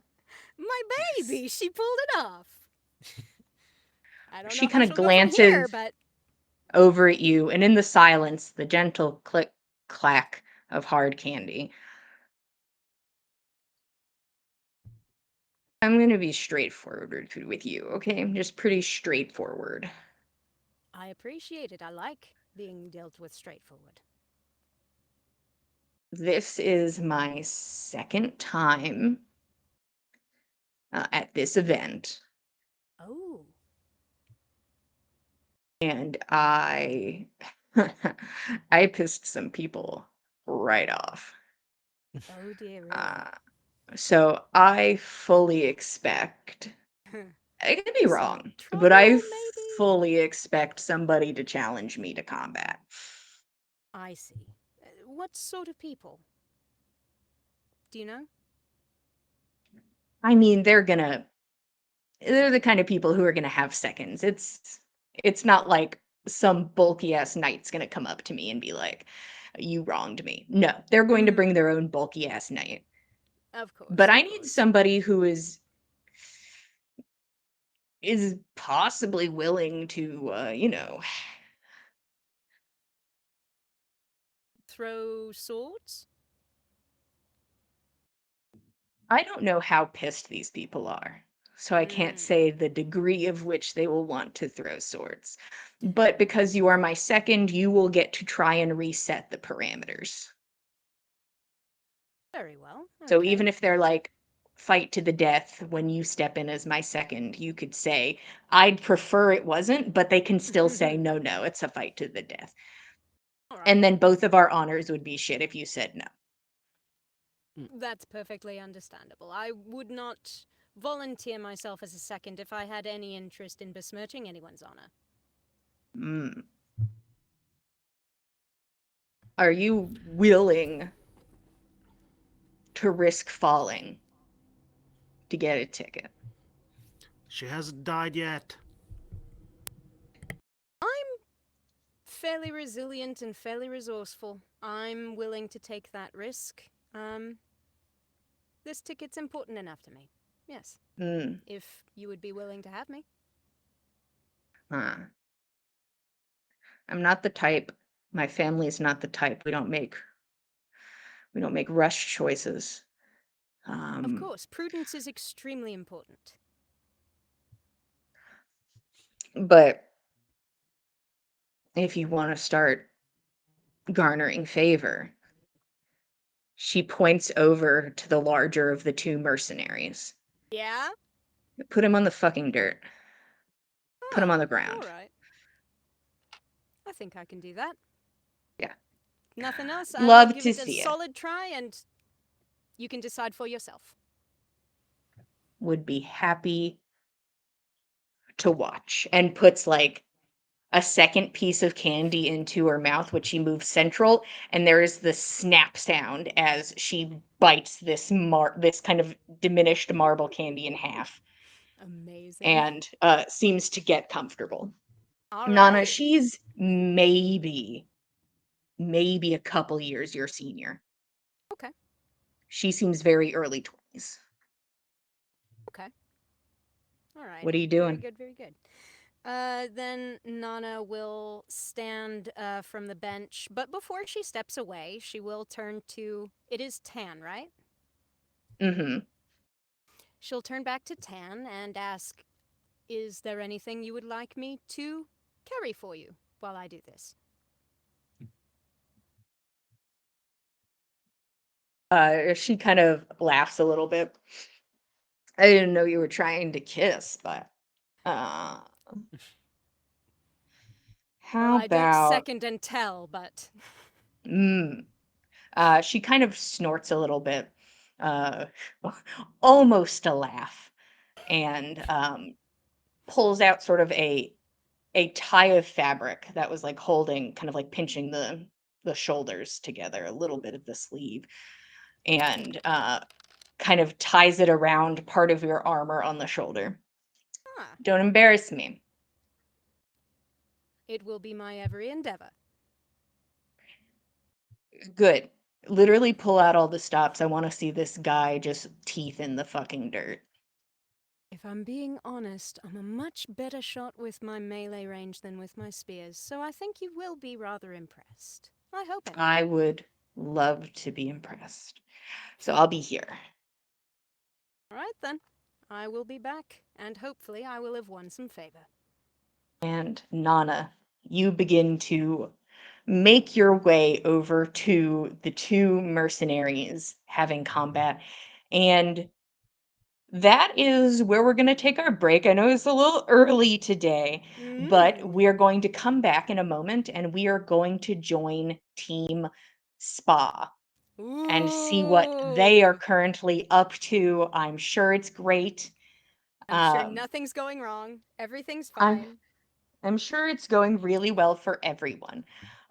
My baby, she pulled it off. I don't She know how kind of she'll go from here, glances but over at you, and in the silence, the gentle click clack of hard candy. I'm going to be straightforward with you, okay? I'm just pretty straightforward. I appreciate it. I like being dealt with straightforward. This is my second time at this event. Oh. And I I pissed some people right off. Oh dear, really? So I fully expect, I could be Some wrong, but I trouble, maybe? fully expect somebody to challenge me to combat. I see. What sort of people? Do you know? I mean, they're the kind of people who are gonna have seconds. It's not like some bulky ass knight's gonna come up to me and be like, "You wronged me." No, they're going to bring their own bulky ass knight. Of course. But of I need course. somebody who is possibly willing to, Throw swords? I don't know how pissed these people are. So I can't say the degree of which they will want to throw swords. But because you are my second, you will get to try and reset the parameters. Very well. So Okay. even if they're like fight to the death when you step in as my second, you could say, I'd prefer it wasn't, but they can still say, no, no, it's a fight to the death. All right. And then both of our honors would be shit if you said no. That's perfectly understandable. I would not volunteer myself as a second if I had any interest in besmirching anyone's honor. Mm. Are you willing to risk falling to get a ticket? She hasn't died yet. I'm fairly resilient and fairly resourceful. I'm willing to take that risk. This ticket's important enough to me. Yes. Mm. If you would be willing to have me. Huh. I'm not the type. My family's not the type. We don't make rush choices. Of course, prudence is extremely important. But if you want to start garnering favor, she points over to the larger of the two mercenaries. Yeah? Put him on the fucking dirt. Put him on the ground. All right. I think I can do that. Yeah. Nothing else. I will Love give to it a see it. solid try, and you can decide for yourself. Would be happy to watch. And puts like a second piece of candy into her mouth, which she moves central, and there is the snap sound as she bites this kind of diminished marble candy in half, Amazing. and seems to get comfortable. All Nana, right. she's maybe a couple years your senior. Okay. She seems very early 20s. Okay. All right. What are you doing? Very good, very good. Then Nana will stand from the bench, but before she steps away, she will turn to. It is Tan, right? Mm-hmm. She'll turn back to Tan and ask, "Is there anything you would like me to carry for you while I do this?" She kind of laughs a little bit. I didn't know you were trying to kiss, but uh Well, how I don't about second and tell, but she kind of snorts a little bit, uh almost a laugh, and pulls out sort of a tie of fabric that was like holding, kind of like pinching the shoulders together, a little bit of the sleeve, and kind of ties it around part of your armor on the shoulder. ah, Don't embarrass me. it will be my every endeavor. Good. Literally pull out all the stops. I want to see this guy just teeth in the fucking dirt. If I'm being honest, I'm a much better shot with my melee range than with my spears, so I think you will be rather impressed. I hope anyway. I would love to be impressed. So I'll be here. All right then. I will be back, and hopefully I will have won some favor. And Nana, you begin to make your way over to the two mercenaries having combat. And that is where we're going to take our break. I know it's a little early today, but we're going to come back in a moment and we are going to join Team Spa. and see what they are Ooh. currently up to. I'm sure it's great. I'm sure Um, nothing's going wrong. Everything's I'm fine. I'm sure it's going really well for everyone.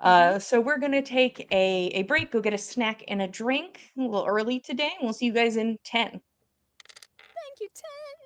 Mm-hmm. So we're gonna take a break, go get a snack and a drink a little early today, and we'll see you guys in 10. Thank you, Ted.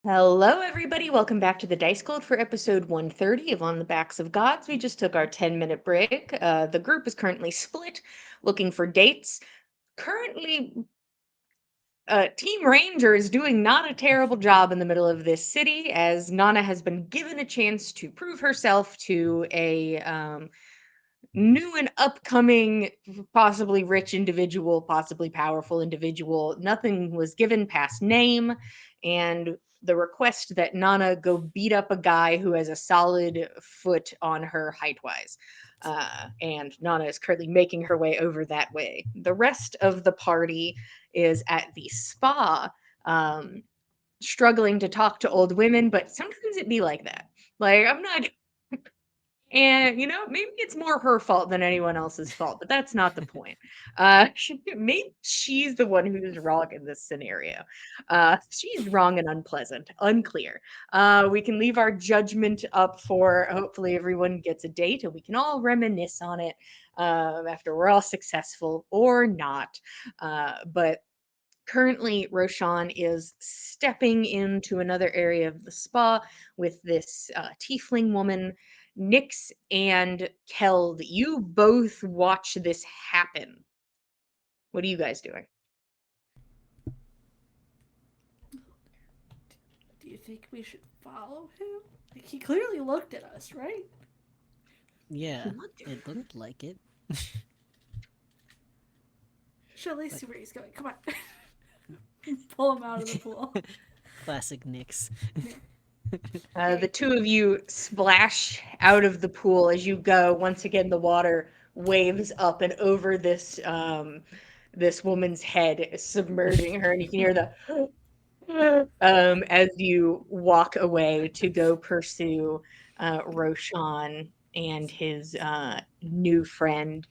Hello, everybody. Welcome back to the Dice Code for episode 130 of On the Backs of Gods. We just took our 10-minute break. The group is currently split, looking for dates. Currently, Team Ranger is doing not a terrible job in the middle of this city, as Nana has been given a chance to prove herself to a new and upcoming, possibly rich individual, possibly powerful individual. Nothing was given past name, and the request that Nana go beat up a guy who has a solid foot on her height-wise. And Nana is currently making her way over that way. The rest of the party is at the spa, struggling to talk to old women, but sometimes it be like that. Like, I'm not. And, maybe it's more her fault than anyone else's fault, but that's not the point. Maybe she's the one who's wrong in this scenario. She's wrong and unpleasant, unclear. We can leave our judgment up for hopefully everyone gets a date and we can all reminisce on it after we're all successful or not. But currently, Roshan is stepping into another area of the spa with this tiefling woman. Nyx and Keld, you both watch this happen. What are you guys doing? Do you think we should follow him? Like, he clearly looked at us, right? Yeah, it looked like it. Should at least see where he's going. Come on. Pull him out of the pool. Classic Nyx. The two of you splash out of the pool as you go. Once again, the water waves up and over this this woman's head, submerging her, and you can hear the as you walk away to go pursue Roshan and his new friend.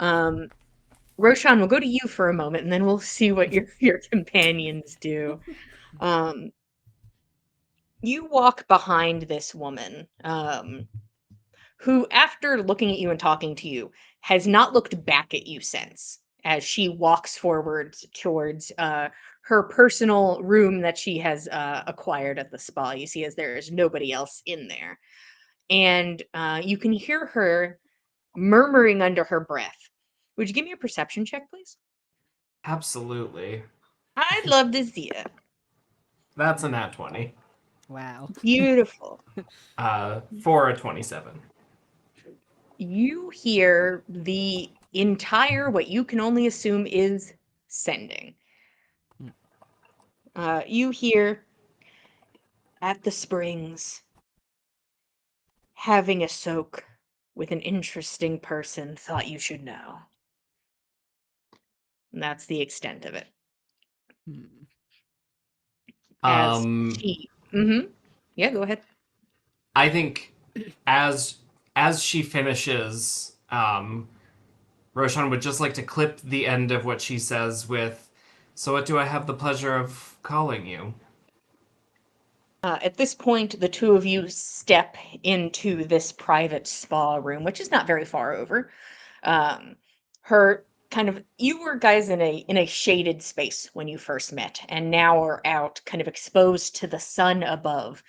Roshan, we'll go to you for a moment, and then we'll see what your companions do. You walk behind this woman, who, after looking at you and talking to you, has not looked back at you since, as she walks forward towards her personal room that she has acquired at the spa. You see, as there is nobody else in there. And you can hear her murmuring under her breath. Would you give me a perception check, please? Absolutely. I'd love to see it. That's a nat 20. Wow. Beautiful. For a 27. You hear the entire, what you can only assume is sending. You hear, at the springs, having a soak with an interesting person, thought you should know. And that's the extent of it. Hmm. As she... Yeah, go ahead. I think as she finishes, Roshan would just like to clip the end of what she says with, "So what do I have the pleasure of calling you?" At this point, the two of you step into this private spa room, which is not very far over. Her kind of, you were guys in a shaded space when you first met, and now are out, kind of exposed to the sun above,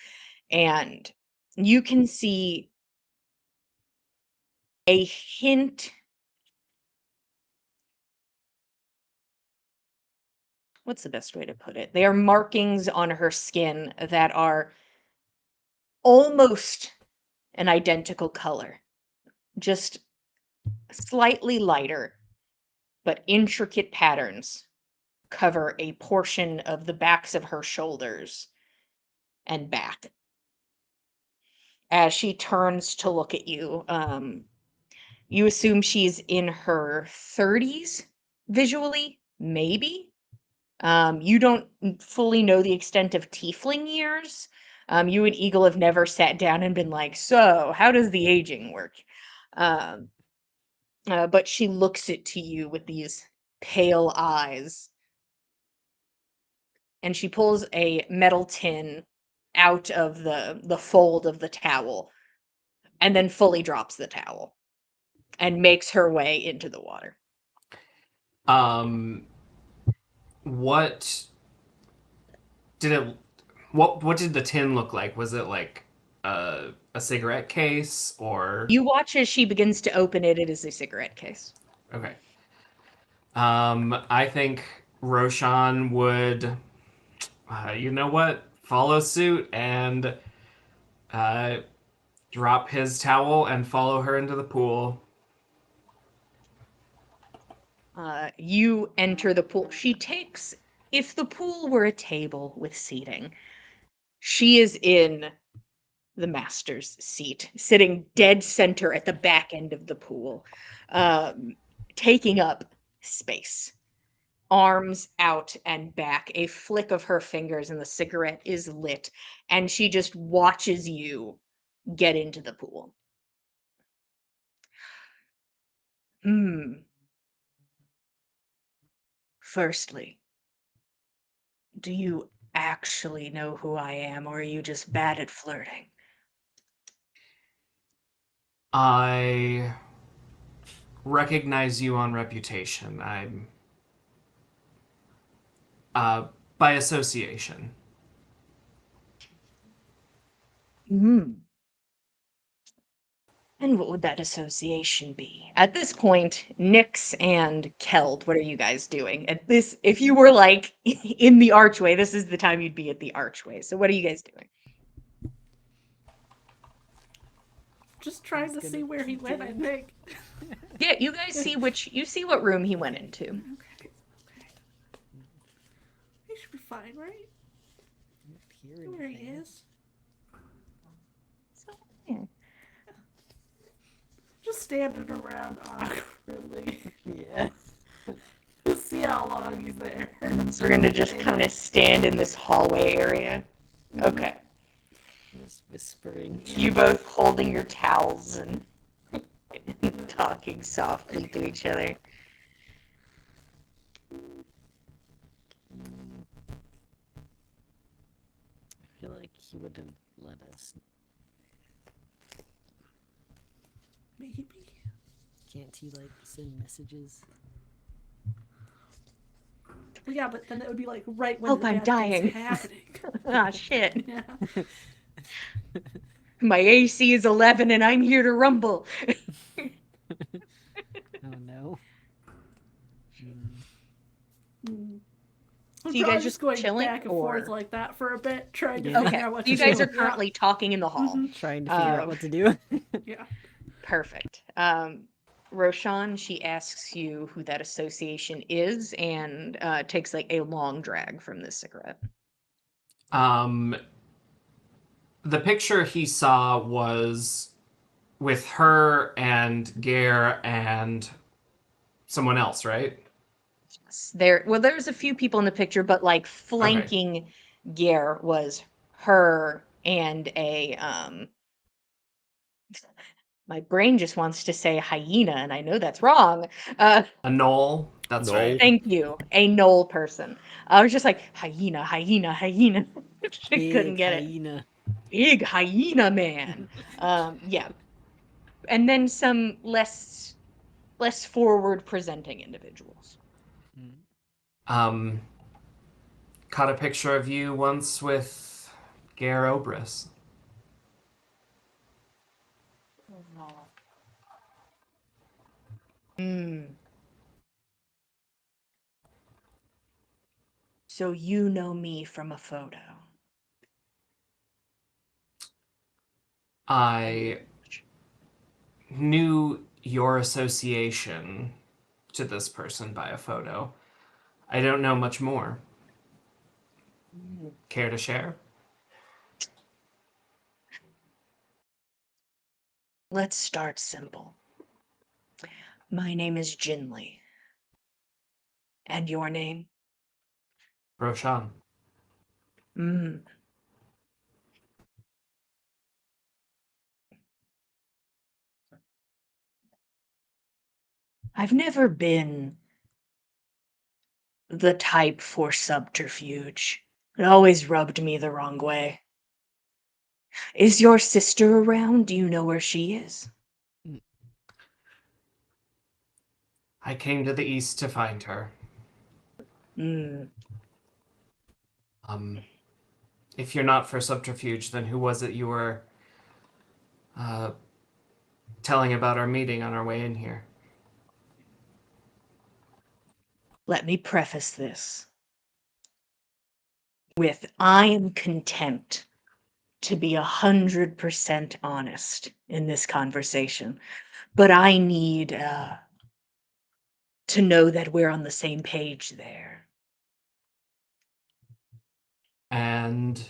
and you can see a hint. What's the best way to put it? They are markings on her skin that are almost an identical color, just slightly lighter, but intricate patterns cover a portion of the backs of her shoulders and back. As she turns to look at you, you assume she's in her 30s visually, maybe. You don't fully know the extent of tiefling years. You and Eagle have never sat down and been like, so how does the aging work? But she looks it to you with these pale eyes. And she pulls a metal tin out of the fold of the towel and then fully drops the towel and makes her way into the water. What did it What did the tin look like? Was it like a cigarette case or You watch as she begins to open it. It is a cigarette case. okay? I think Roshan would, you know what, follow suit and uh, drop his towel and follow her into the pool. You enter the pool. She takes, if the pool were a table with seating, she is in the master's seat, sitting dead center at the back end of the pool, taking up space. Arms out and back, a flick of her fingers, and the cigarette is lit, and she just watches you get into the pool. Firstly, do you actually know who I am, or are you just bad at flirting? I recognize you on reputation. I'm by association. Hmm. And what would that association be? At this point, Nyx and Keld, what are you guys doing? At this, if you were like in the archway, this is the time you'd be at the archway. So what are you guys doing? Just trying to see where he went, I think. Yeah, you guys see what room he went into. Okay. He should be fine, right? Here Where he is. So, yeah. Just standing around awkwardly. Yeah. Just see how long he's there. So we're gonna just kind of stand in this hallway area. Okay. Just whispering. You both holding your towels and talking softly to each other. I feel like he would have let us. Maybe. Can't he like send messages? Well, yeah, but then it would be like right when Help, the I'm bad thing's dying. happening. Ah, shit. Yeah. My AC is 11 and I'm here to rumble. Oh no. I'm So you probably guys just going chilling, back and or- forth like that for a bit, trying to Yeah. figure Okay, out what you to guys do. are currently talking in the hall. Mhm. Trying to figure out what to do. Yeah. Perfect. Roshan, she asks you who that association is and takes like a long drag from this cigarette. Um, the picture he saw was with her and Gare and someone else, right? There's a few people in the picture, but like flanking Gare was her and a my brain just wants to say hyena, and I know that's wrong. A knoll. That's Knoll. right. Thank you. A knoll person. I was just like, hyena, hyena, hyena. I couldn't Big get it. hyena. Big hyena man. Yeah. And then some less forward presenting individuals. Um, caught a picture of you once with Gare Obrus. So you know me from a photo. I knew your association to this person by a photo. I don't know much more. Care to share? Let's start simple. My name is Jinli. And your name? Roshan. Mm. I've never been the type for subterfuge. It always rubbed me the wrong way. Is your sister around? Do you know where she is? I came to the east to find her. Mm. Um, If you're not for subterfuge, then who was it you were telling about our meeting on our way in here? Let me preface this with I am content to be 100% honest in this conversation, but I need to know that we're on the same page there. And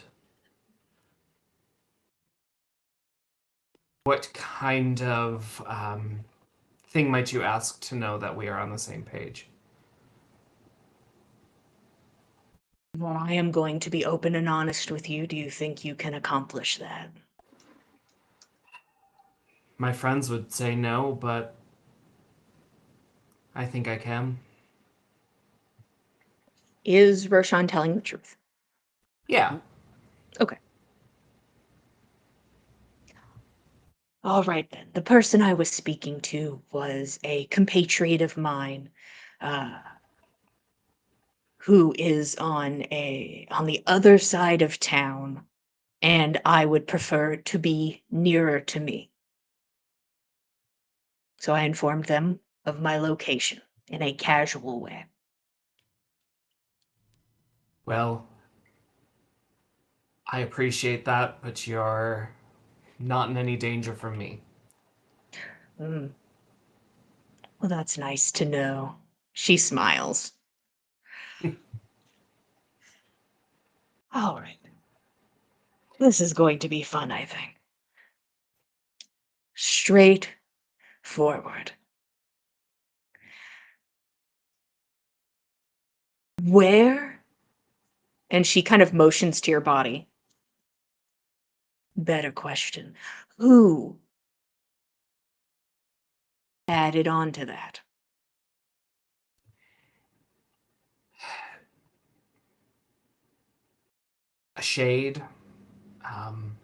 what kind of thing might you ask to know that we are on the same page? Well, I am going to be open and honest with you. Do you think you can accomplish that? My friends would say no, but I think I can. Is Roshan telling the truth? Yeah. Okay. All right then. The person I was speaking to was a compatriot of mine, who is on the other side of town, and I would prefer to be nearer to me. So I informed them of my location in a casual way. Well, I appreciate that, but you're not in any danger from me. Mm. Well, that's nice to know. She smiles. All right. This is going to be fun, I think. Straight forward. Where? And she kind of motions to your body. Better question. Who added on to that? A shade. Um,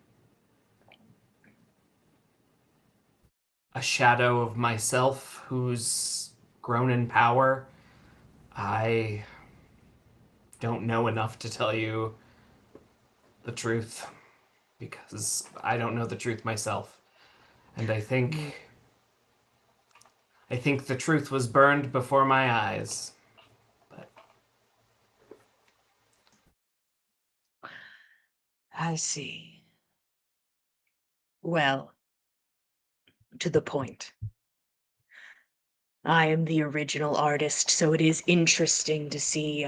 a shadow of myself who's grown in power. I don't know enough to tell you the truth because I don't know the truth myself. And I think the truth was burned before my eyes. But I see. Well, to the point. I am the original artist, so it is interesting to see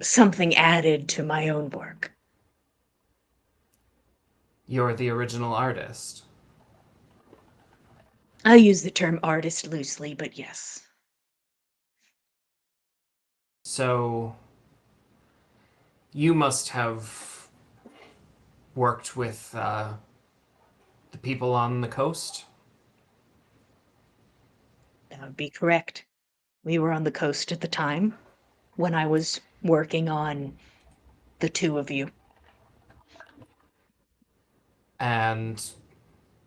something added to my own work. you're the original artist. I use the term artist loosely, but yes. So you must have worked with the people on the coast? That would be correct. We were on the coast at the time when I was working on the two of you. And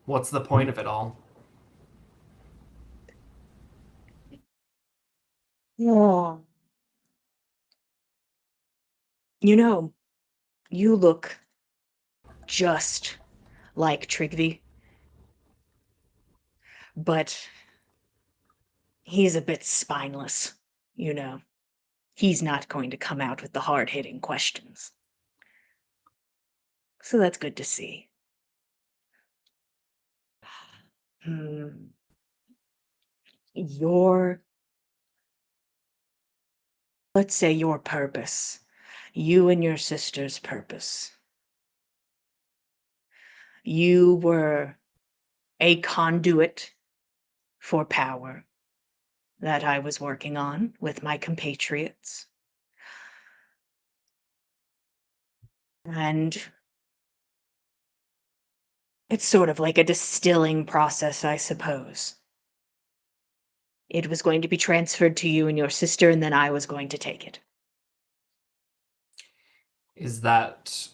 what's the point of it all? Yeah. You know, you look just like Trigby, but he's a bit spineless, you know. He's not going to come out with the hard-hitting questions. So that's good to see. Hmm. Your, let's say your purpose, you and your sister's purpose. You were a conduit for power that I was working on with my compatriots. And it's sort of like a distilling process, I suppose. It was going to be transferred to you and your sister, and then I was going to take it. Is that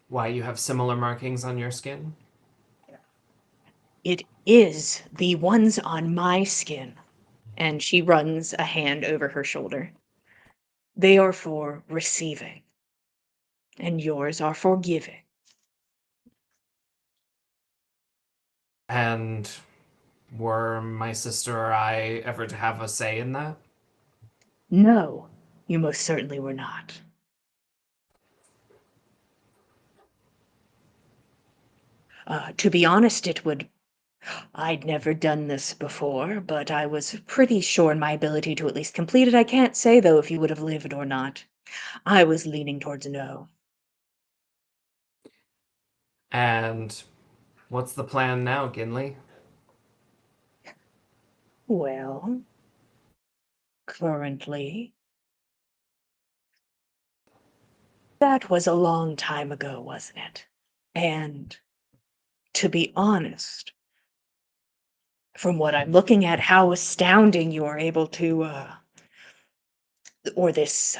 why you have similar markings on your skin? It is the ones on my skin. And she runs a hand over her shoulder. They are for receiving. and yours are forgiving. And were my sister or I ever to have a say in that? No, you most certainly were not. To be honest, I'd never done this before, but I was pretty sure in my ability to at least complete it. I can't say, though, if you would have lived or not. I was leaning towards no. And what's the plan now, Ginley? Well, currently, that was a long time ago, wasn't it? And to be honest, from what I'm looking at, how astounding you are able to, or this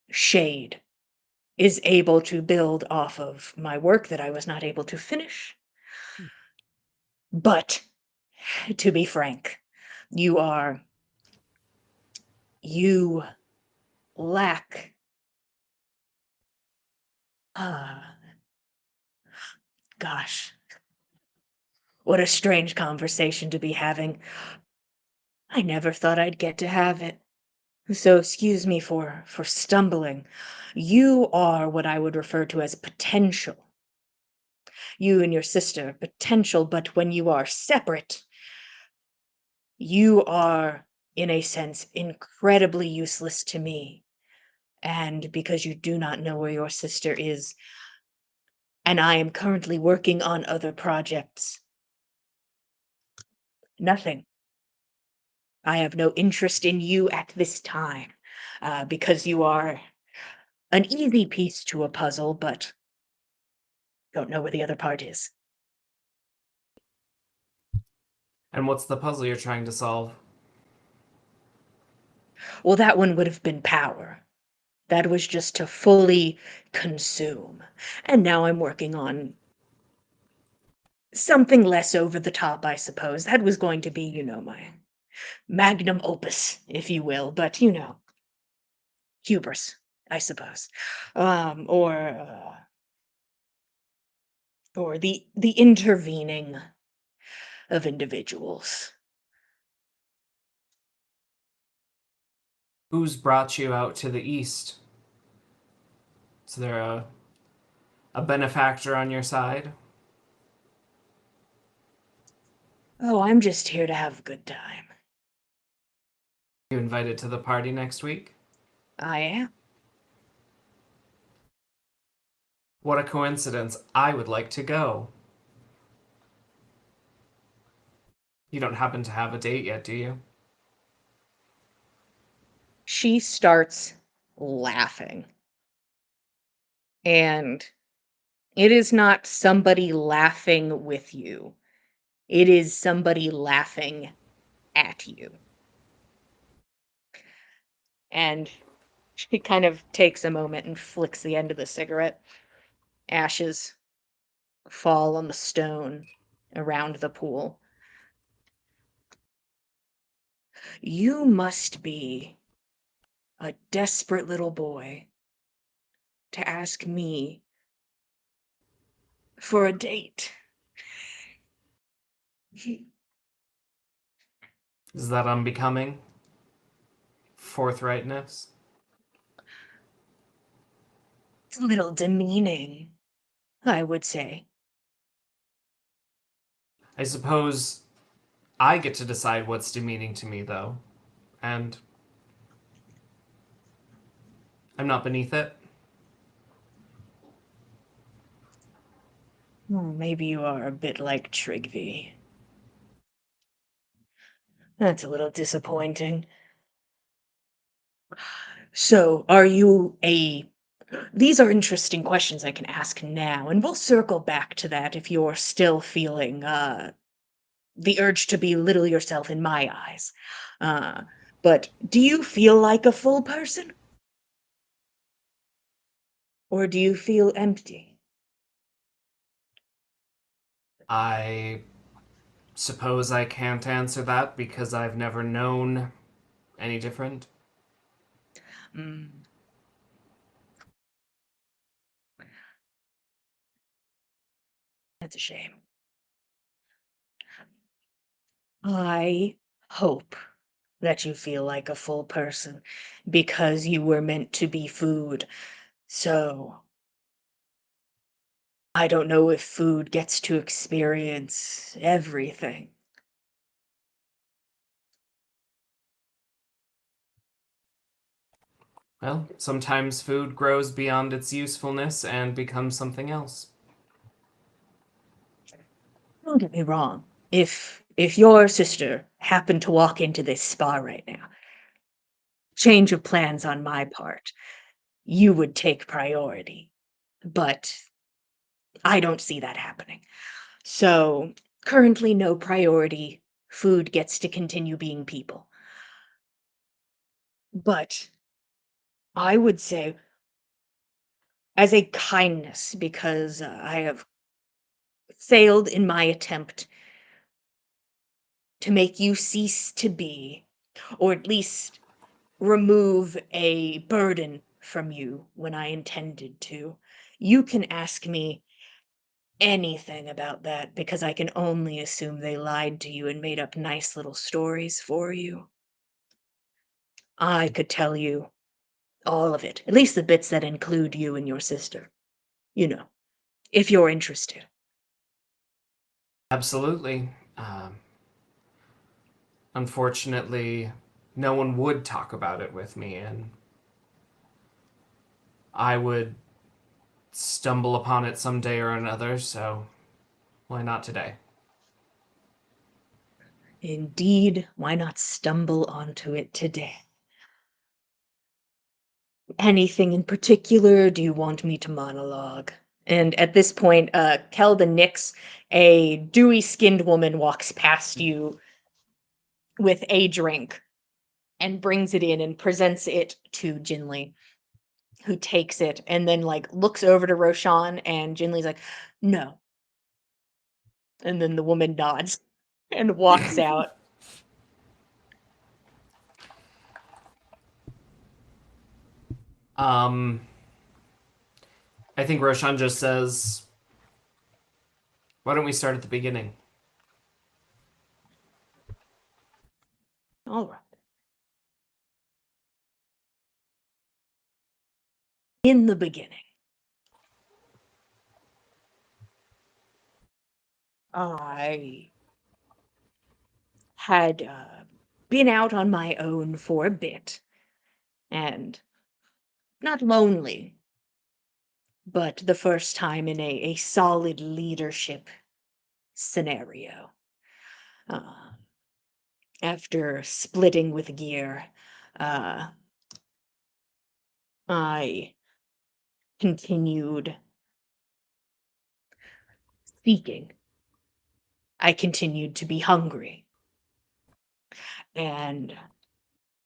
shade is able to build off of my work that I was not able to finish. But to be frank, you are, you lack, uh, gosh, what a strange conversation to be having. I never thought I'd get to have it. So excuse me for stumbling. You are what I would refer to as potential. You and your sister, potential, but when you are separate, you are, in a sense, incredibly useless to me. And because you do not know where your sister is, and I am currently working on other projects, nothing. I have no interest in you at this time, because you are an easy piece to a puzzle, but don't know where the other part is. And what's the puzzle you're trying to solve? Well, that one would have been power. That was just to fully consume. And now I'm working on something less over the top, I suppose. That was going to be, my magnum opus, if you will, but, hubris, I suppose. Or the intervening of individuals. Who's brought you out to the east? Is there a benefactor on your side? Oh, I'm just here to have a good time. You invited to the party next week? I am. What a coincidence. I would like to go. You don't happen to have a date yet, do you? She starts laughing. And it is not somebody laughing with you. It is somebody laughing at you. And she kind of takes a moment and flicks the end of the cigarette. Ashes fall on the stone around the pool. You must be a desperate little boy to ask me for a date. Is that unbecoming? Forthrightness? It's a little demeaning, I would say. I suppose I get to decide what's demeaning to me, though. And I'm not beneath it. Maybe you are a bit like Trigby. That's a little disappointing. So, are you a. These are interesting questions I can ask now, and we'll circle back to that if you're still feeling the urge to belittle yourself in my eyes. Uh, but do you feel like a full person? Or do you feel empty? I suppose I can't answer that because I've never known any different. Mm. That's a shame. I hope that you feel like a full person because you were meant to be food. So I don't know if food gets to experience everything. Well, sometimes food grows beyond its usefulness and becomes something else. Don't get me wrong. If your sister happened to walk into this spa right now, change of plans on my part, you would take priority. But I don't see that happening. So, currently no priority. Food gets to continue being people. But I would say, as a kindness, because I have failed in my attempt to make you cease to be, or at least remove a burden from you when I intended to. You can ask me anything about that because I can only assume they lied to you and made up nice little stories for you. I could tell you all of it, at least the bits that include you and your sister. You know, if you're interested. Absolutely. Unfortunately, no one would talk about it with me, and I would stumble upon it someday or another, so why not today? Indeed, why not stumble onto it today? Anything in particular do you want me to monologue? And at this point, Kelda Nix, a dewy-skinned woman, walks past you with a drink and brings it in and presents it to Jinli, who takes it and then like looks over to Roshan, and Jinli's like, "No." And then the woman nods and walks out. Um, I think Roshan just says, why don't we start at the beginning? All right. In the beginning, I had been out on my own for a bit and not lonely, but the first time in a solid leadership scenario. Uh, After splitting with Gear, uh, I continued seeking. I continued to be hungry, and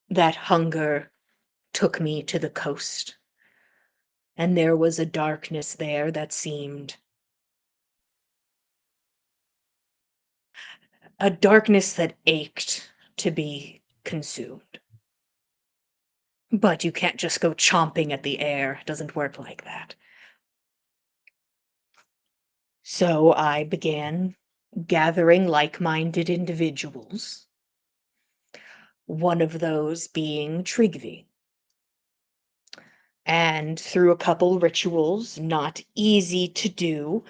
that hunger took me to the coast. And there was a darkness there that seemed a darkness that ached to be consumed. But you can't just go chomping at the air. It doesn't work like that. So I began gathering like-minded individuals, one of those being Trigvi. And through a couple rituals, not easy to do,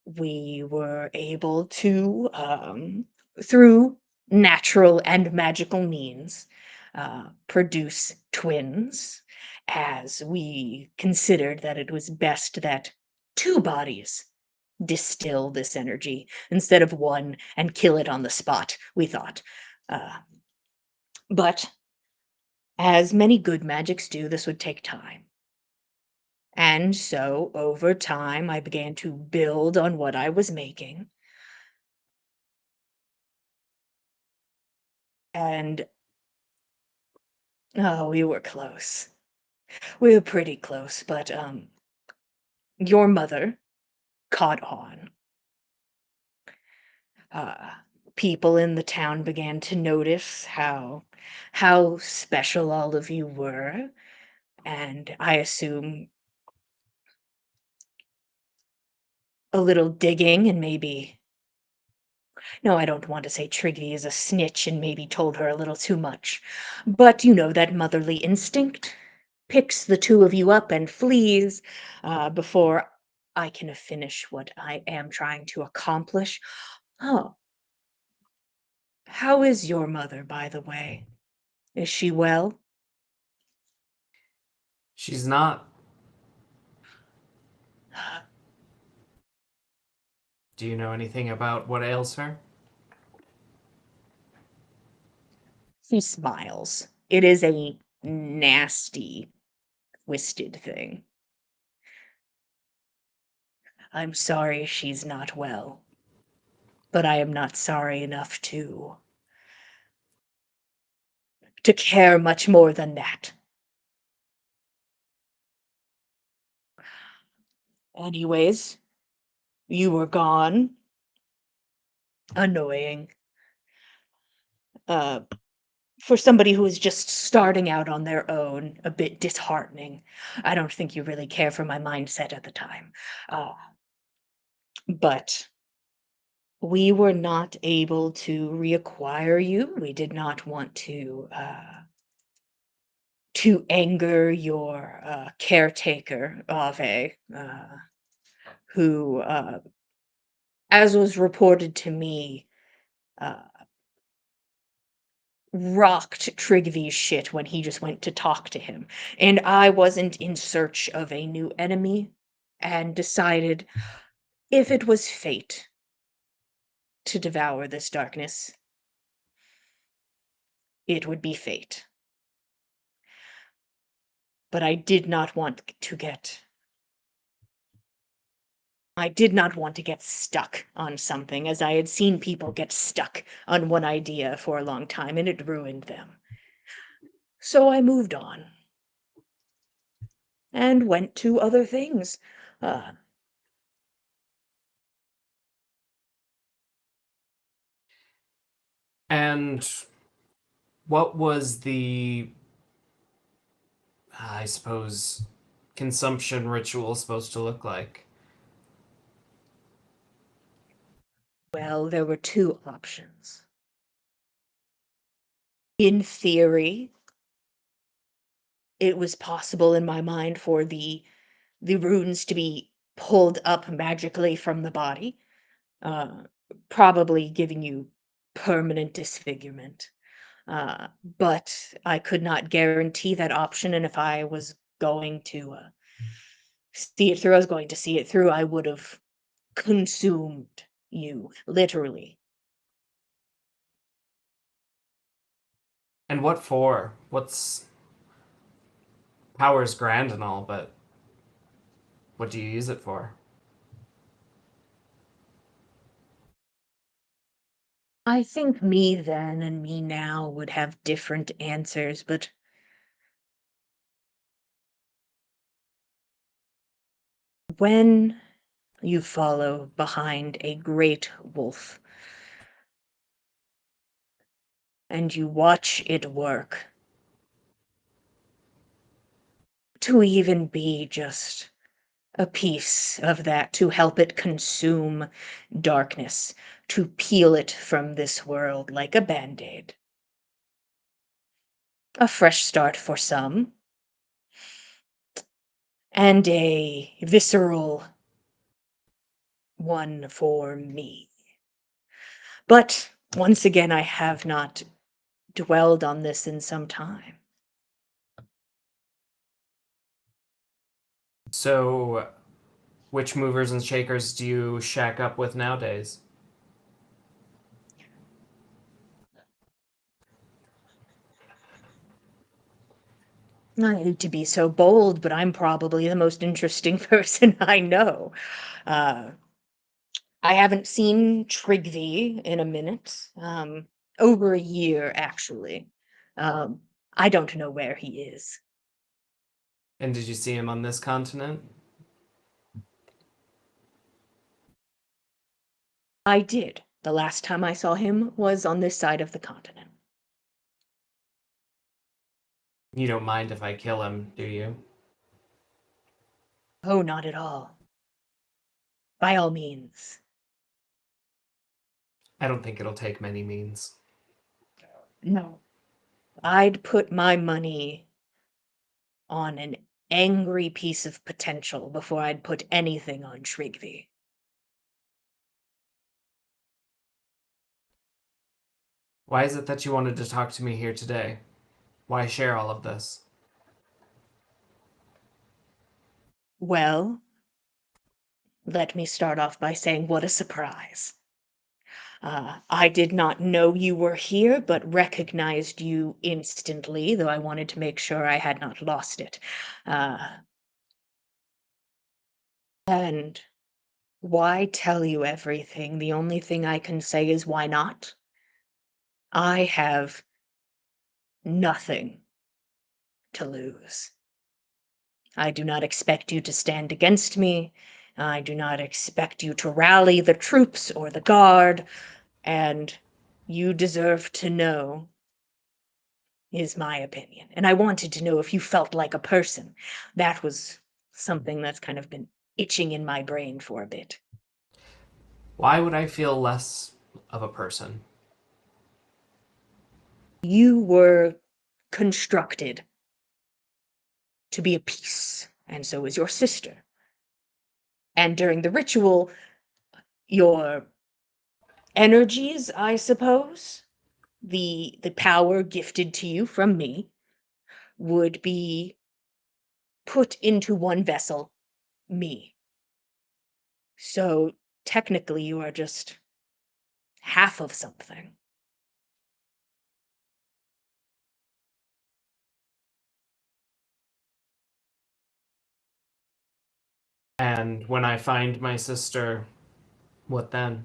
we were able to, through natural and magical means, produce twins, as we considered that it was best that two bodies distill this energy instead of one and kill it on the spot, we thought. Uh, but as many good magics do, this would take time. And so over time, I began to build on what I was making. And oh, we were close. We were pretty close, but your mother caught on. Uh, People in the town began to notice how special all of you were, and I assume a little digging and maybe. No, I don't want to say Triggy is a snitch and maybe told her a little too much. But you know that motherly instinct picks the two of you up and flees before I can finish what I am trying to accomplish. Oh, how is your mother, by the way? Is she well? She's not. Do you know anything about what ails her? He smiles. It is a nasty, twisted thing. I'm sorry she's not well, but I am not sorry enough to care much more than that. Anyways, you were gone. Annoying. Uh, for somebody who is just starting out on their own, a bit disheartening. I don't think you really care for my mindset at the time. Uh, but we were not able to reacquire you. We did not want to anger your caretaker, Ave, who, as was reported to me, uh, rocked Trigvy's shit when he just went to talk to him. And I wasn't in search of a new enemy and decided if it was fate to devour this darkness, it would be fate. But I did not want to get stuck on something, as I had seen people get stuck on one idea for a long time, and it ruined them. So I moved on and went to other things. Uh, And what was the, I suppose, consumption ritual supposed to look like? well, there were two options. In theory, it was possible in my mind for the runes to be pulled up magically from the body, uh, probably giving you permanent disfigurement. But I could not guarantee that option, and if I was going to see it through, I was going to see it through. I would have consumed you, literally. And what for? What's power's grand and all, but what do you use it for? I think me then and me now would have different answers, but when you follow behind a great wolf and you watch it work, to even be just a piece of that to help it consume darkness, to peel it from this world like a band-aid. A fresh start for some, and a visceral one for me. But once again, I have not dwelled on this in some time. So, which movers and shakers do you shack up with nowadays? I hate to be so bold, but I'm probably the most interesting person I know. Uh, I haven't seen Trigby in a minute. Over a year, actually. Um, I don't know where he is. And did you see him on this continent? I did. The last time I saw him was on this side of the continent. You don't mind if I kill him, do you? Oh, not at all. By all means. I don't think it'll take many means. No. I'd put my money on an angry piece of potential before I'd put anything on Shrigby. Why is it that you wanted to talk to me here today? Why share all of this? Well, let me start off by saying what a surprise. I did not know you were here, but recognized you instantly, though I wanted to make sure I had not lost it. And why tell you everything? The only thing I can say is why not? I have nothing to lose. I do not expect you to stand against me. I do not expect you to rally the troops or the guard, and you deserve to know, is my opinion. And I wanted to know if you felt like a person. That was something that's kind of been itching in my brain for a bit. Why would I feel less of a person? You were constructed to be a piece, and so is your sister. And during the ritual, your energies, I suppose, the power gifted to you from me, would be put into one vessel, me. So technically, you are just half of something. And when I find my sister, what then?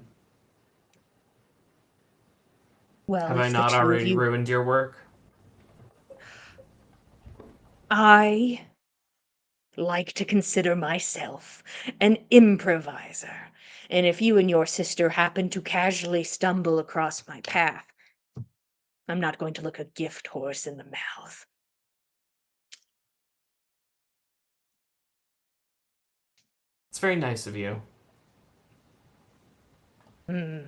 Well, Have I if the not two of already you, ruined your work? I like to consider myself an improviser. And if you and your sister happen to casually stumble across my path, I'm not going to look a gift horse in the mouth. It's very nice of you. Hmm.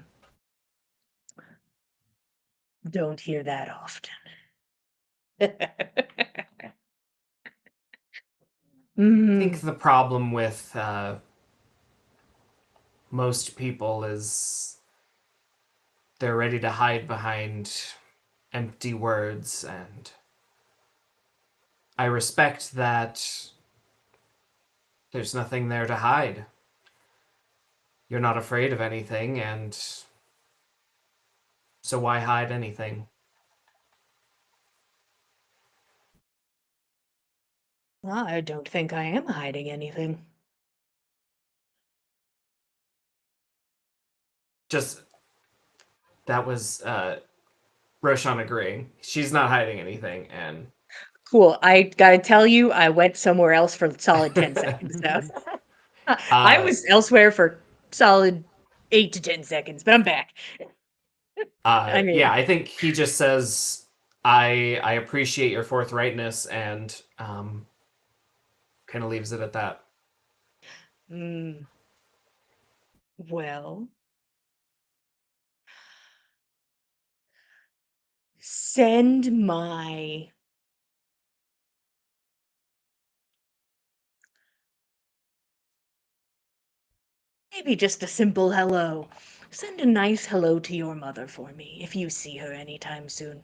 Don't hear that often. I Hmm. think the problem with most people is they're ready to hide behind empty words, and I respect that there's nothing there to hide. You're not afraid of anything, and so why hide anything? I don't think I am hiding anything. Just that was Roshan agreeing. She's not hiding anything, and Cool. I gotta tell you, I went somewhere else for a solid 10 seconds. So I uh, was elsewhere for solid 8 to 10 seconds, but I'm back. I yeah, mean, I think he just says, I appreciate your forthrightness, and kind of leaves it at that. mm, well, send my maybe just a simple hello. Send a nice hello to your mother for me if you see her anytime soon.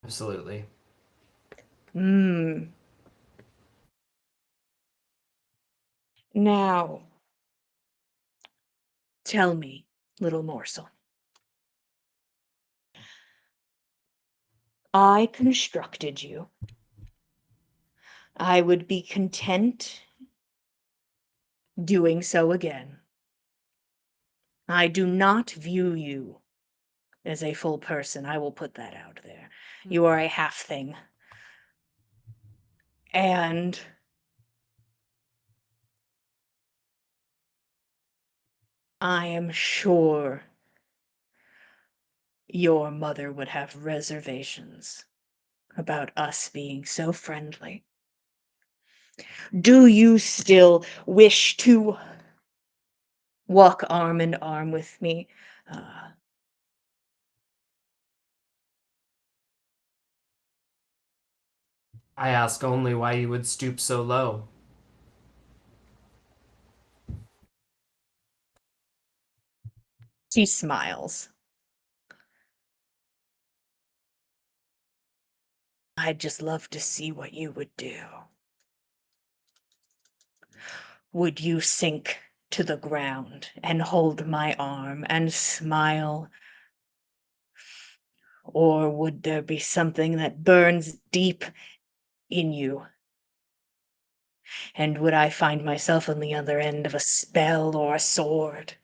Absolutely. Hmm. Now, tell me, little morsel. I constructed you. I would be content doing so again. I do not view you as a full person. I will put that out there. You are a half thing. And I am sure your mother would have reservations about us being so friendly. Do you still wish to walk arm in arm with me? Uh, I ask only why you would stoop so low. she smiles. I'd just love to see what you would do. Would you sink to the ground and hold my arm and smile? Or would there be something that burns deep in you? And would I find myself on the other end of a spell or a sword?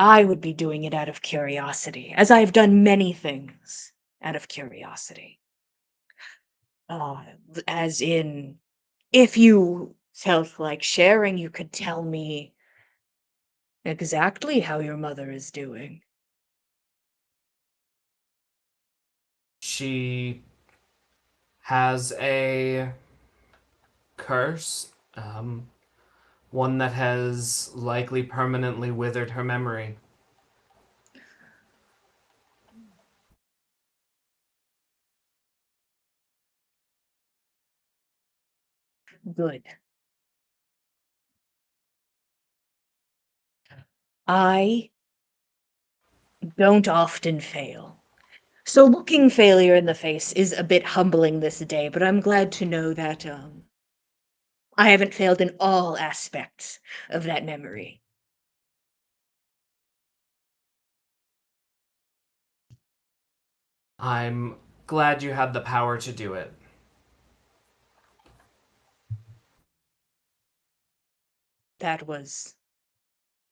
I would be doing it out of curiosity, as I have done many things out of curiosity. Uh, as in, if you felt like sharing, you could tell me exactly how your mother is doing. She has a curse, one that has likely permanently withered her memory. Good. I don't often fail. So looking failure in the face is a bit humbling this day, but I'm glad to know that I haven't failed in all aspects of that memory. I'm glad you had the power to do it. That was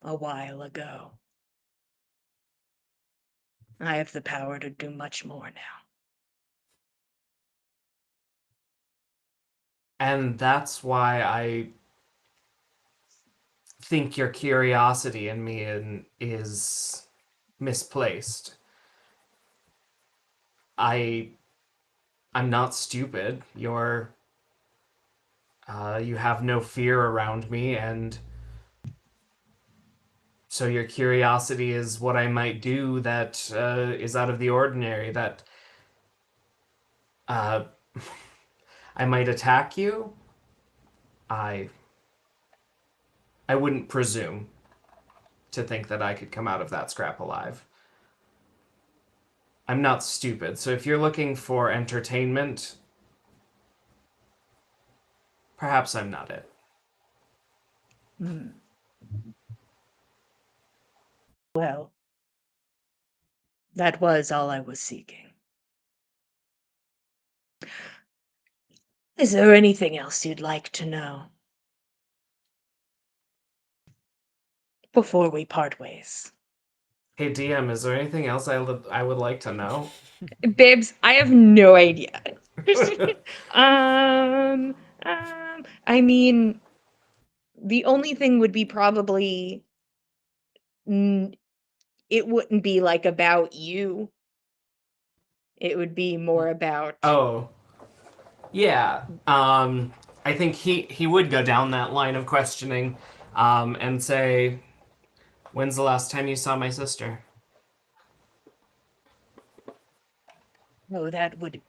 a while ago. I have the power to do much more now. And that's why I think your curiosity in me is misplaced. I I'm not stupid. You have no fear around me, and so your curiosity is what I might do that is out of the ordinary. That uh, I might attack you. I I wouldn't presume to think that I could come out of that scrap alive. I'm not stupid. So if you're looking for entertainment, perhaps I'm not it. Hmm. Well, that was all I was seeking. Is there anything else you'd like to know before we part ways? Hey DM, is there anything else I would like to know? Babes, I have no idea. um, I mean, the only thing would be probably it wouldn't be like about you. It would be more about Oh, yeah. I think he would go down that line of questioning, and say, "When's the last time you saw my sister?" oh, that would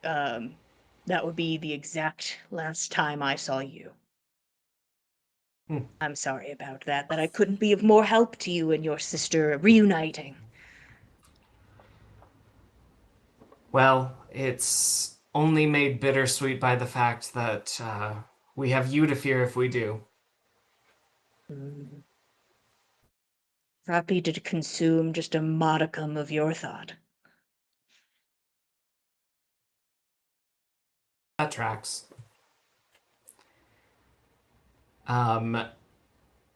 be the exact last time I saw you. Hmm. I'm sorry about that, that I couldn't be of more help to you and your sister reuniting. Well, it's only made bittersweet by the fact that we have you to fear if we do. Mm. Happy to consume just a modicum of your thought. That tracks. Um,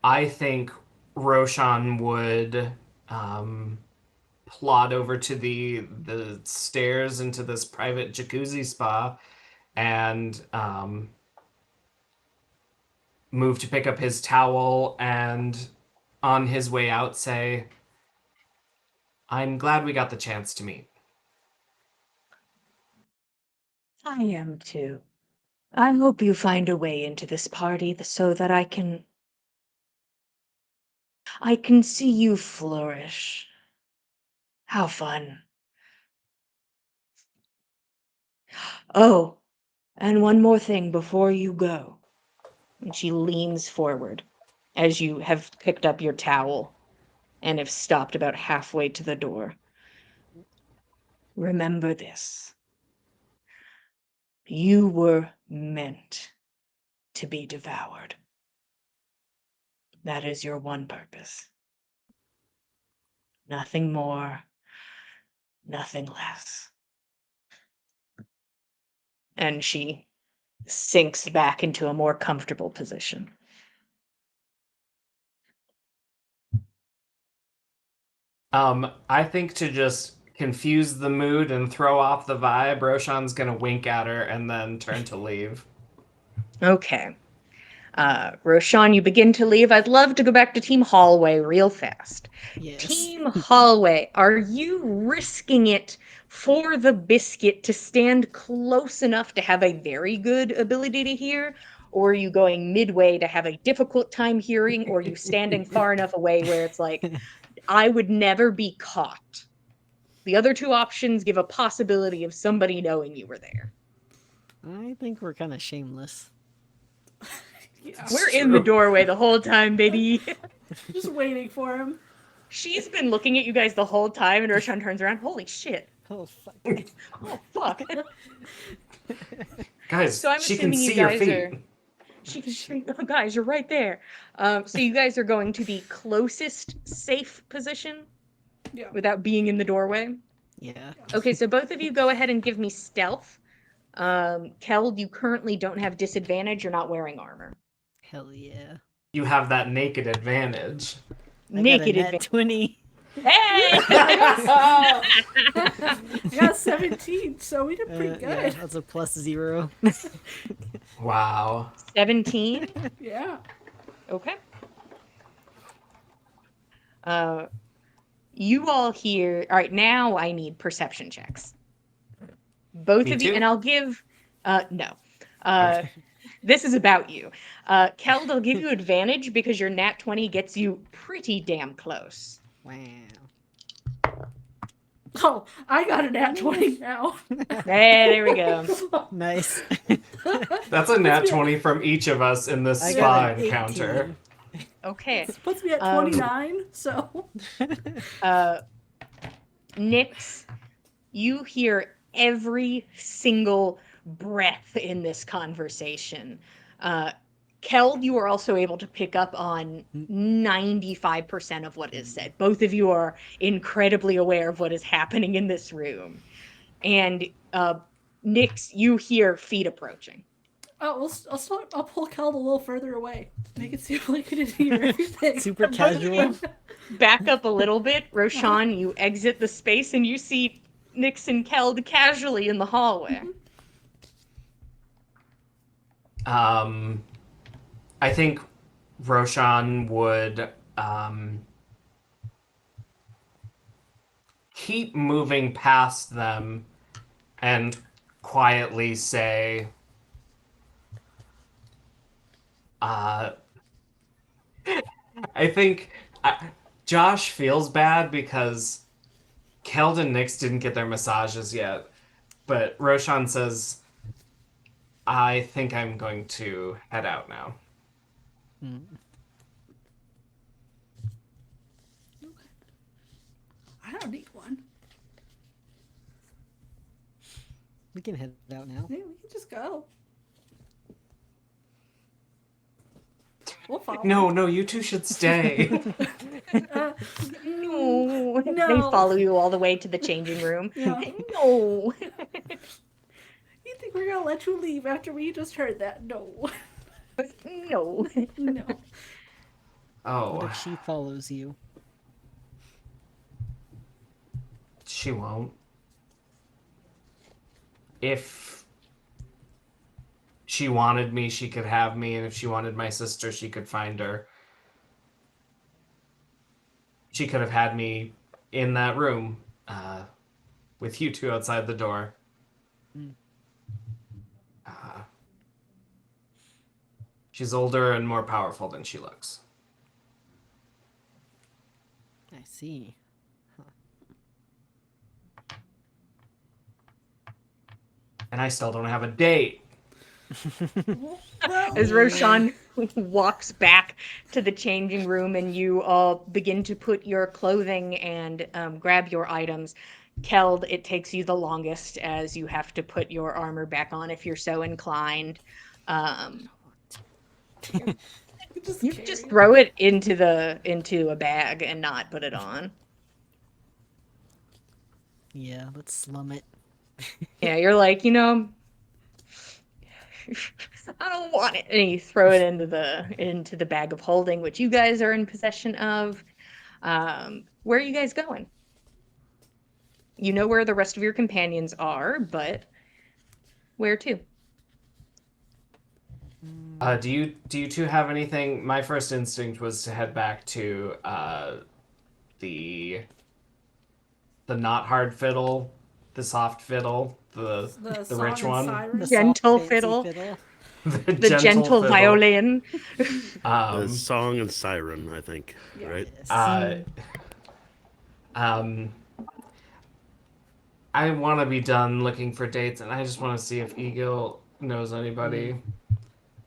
I think Roshan would um, plod over to the stairs into this private jacuzzi spa and move to pick up his towel and on his way out say, "I'm glad we got the chance to meet." I am too. I hope you find a way into this party so that I can see you flourish. How fun. Oh, and one more thing before you go. And she leans forward as you have picked up your towel and have stopped about halfway to the door. Remember this. You were meant to be devoured. That is your one purpose. Nothing more, nothing less. And she sinks back into a more comfortable position. I think to just confuse the mood and throw off the vibe, Roshan's gonna wink at her and then turn to leave. Okay. Roshan, you begin to leave. I'd love to go back to Team Hallway real fast. Yes. Team Hallway, are you risking it for the biscuit to stand close enough to have a very good ability to hear? Or are you going midway to have a difficult time hearing? Or are you standing far enough away where it's like, I would never be caught? The other two options give a possibility of somebody knowing you were there. I think we're kind of shameless. Yeah. We're in the True. doorway the whole time, baby. Just waiting for him. She's been looking at you guys the whole time, and Roshan turns around. Holy shit. Oh, fuck. Oh, fuck. Guys, So I'm she can assuming you see your guys feet. are. She can see. Oh, guys, you're right there. So you guys are going to the closest safe position Yeah. without being in the doorway. Yeah. Okay, so both of you go ahead and give me stealth. Keld, you currently don't have disadvantage. You're not wearing armor. Hell yeah. You have that naked advantage. I Naked got a net advantage. 20. Hey! I got 17, so we did pretty good. Yeah, that's a plus 0. Wow. 17. Yeah. Okay. You all hear. All right, now I need perception checks. Both Me of you, too? and I'll give. No. This is about you. Keld, I'll give you advantage because your nat 20 gets you pretty damn close. Wow. Oh, I got an at 20 now. Hey, there we go. Nice. That's a nat 20 from each of us in this I spa got an encounter. 18. Okay. Puts me at Um, 29, so. Nyx, you hear every single breath in this conversation. Keld, you are also able to pick up on 95% of what is said. Both of you are incredibly aware of what is happening in this room. And Nyx, you hear feet approaching. Oh, I'll pull Kel a little further away. Make it seem like I didn't hear everything. Super Both of casual. you back up a little bit. Roshan, you exit the space and you see Nyx and Keld casually in the hallway. I think Roshan would keep moving past them and quietly say, I think Josh feels bad because Keld and Nyx didn't get their massages yet, but Roshan says, I think I'm going to head out now. I don't need one. We can head out now. Yeah, we can just go. We'll follow. No, you two should stay. No. They No. follow you all the way to the changing room. Yeah. No. You think we're gonna let you leave after we just heard that? No. No. No. What Oh, if she follows you? she won't. If she wanted me, she could have me, and if she wanted my sister, she could find her. She could have had me in that room with you two outside the door. She's older and more powerful than she looks. I see. And I still don't have a date. Well, As Roshan walks back to the changing room and you all begin to put your clothing and grab your items, Keld, it takes you the longest as you have to put your armor back on if you're so inclined. just You carry just it. throw it into a bag and not put it on. Yeah, let's slum it. Yeah, you're like, I don't want it. And you throw it into the bag of holding, which you guys are in possession of. Where are you guys going? You know where the rest of your companions are, but where to? Do you two have anything? My first instinct was to head back to the not hard fiddle, the soft fiddle, the Song rich and one, Siren. The Gentle soft, fancy fiddle. fiddle. The gentle fiddle. violin. The song and siren, I think, Yeah. right? Yes. I want to be done looking for dates, and I just want to see if Eagle knows anybody.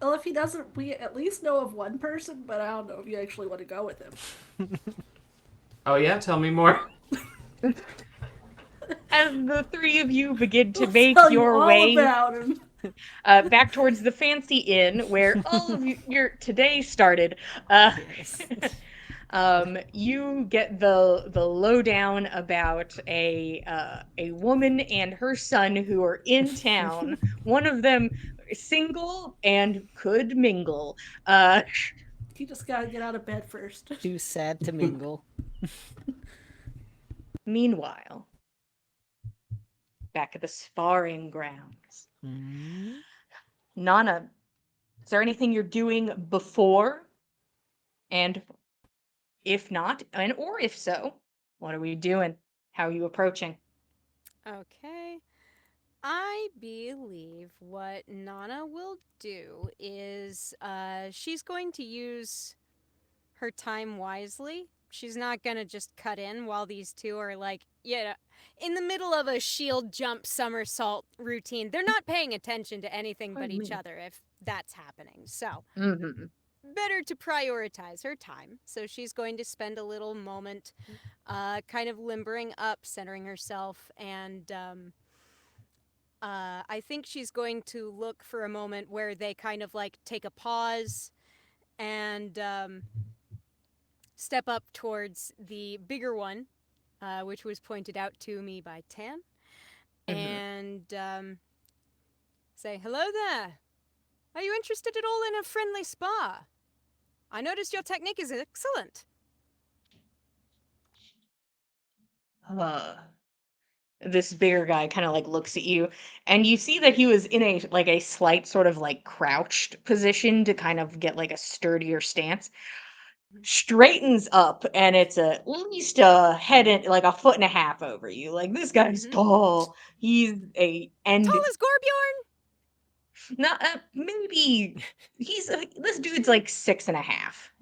Well, if he doesn't, we at least know of one person, but I don't know if you actually want to go with him. Oh yeah, tell me more. As the three of you begin to We'll make tell you your all way about him. back towards the fancy inn where all of your today started, Yes. you get the lowdown about a woman and her son who are in town. One of them single and could mingle. He just gotta get out of bed first. Too sad to mingle. Meanwhile, back at the sparring grounds, Mm. Nana, is there anything you're doing before? And if not, or if so, what are we doing? How are you approaching? Okay. I believe what Nana will do is she's going to use her time wisely. She's not going to just cut in while these two are in the middle of a shield jump somersault routine. They're not paying attention to anything but each other if that's happening. So, Mm-hmm. better to prioritize her time. So she's going to spend a little moment kind of limbering up, centering herself, and I think she's going to look for a moment where they kind of like take a pause and step up towards the bigger one, which was pointed out to me by Tan, and say, "Hello there. Are you interested at all in a friendly spa? I noticed your technique is excellent." This bigger guy kind of like looks at you, and you see that he was in a slight sort of like crouched position to kind of get like a sturdier stance. Straightens up, and it's at least a head and like a foot and a half over you. Like this guy's tall. He's and Tall as Gorbjorn? not maybe this dude's like 6.5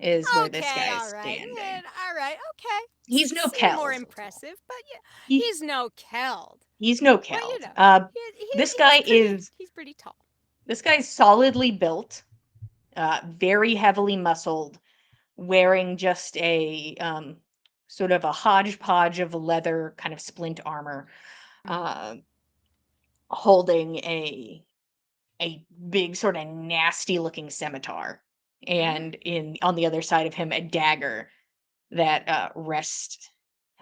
is where this Okay, guy's all right. standing. Yeah, all right, okay. He's no Seem more Keld. impressive, but yeah, He- he's no Keld. He's no But you Keld. know, This guy he's pretty tall. this guy's solidly built, very heavily muscled, wearing just a sort of a hodgepodge of leather kind of splint armor, holding a big sort of nasty looking scimitar, and in on the other side of him a dagger that rests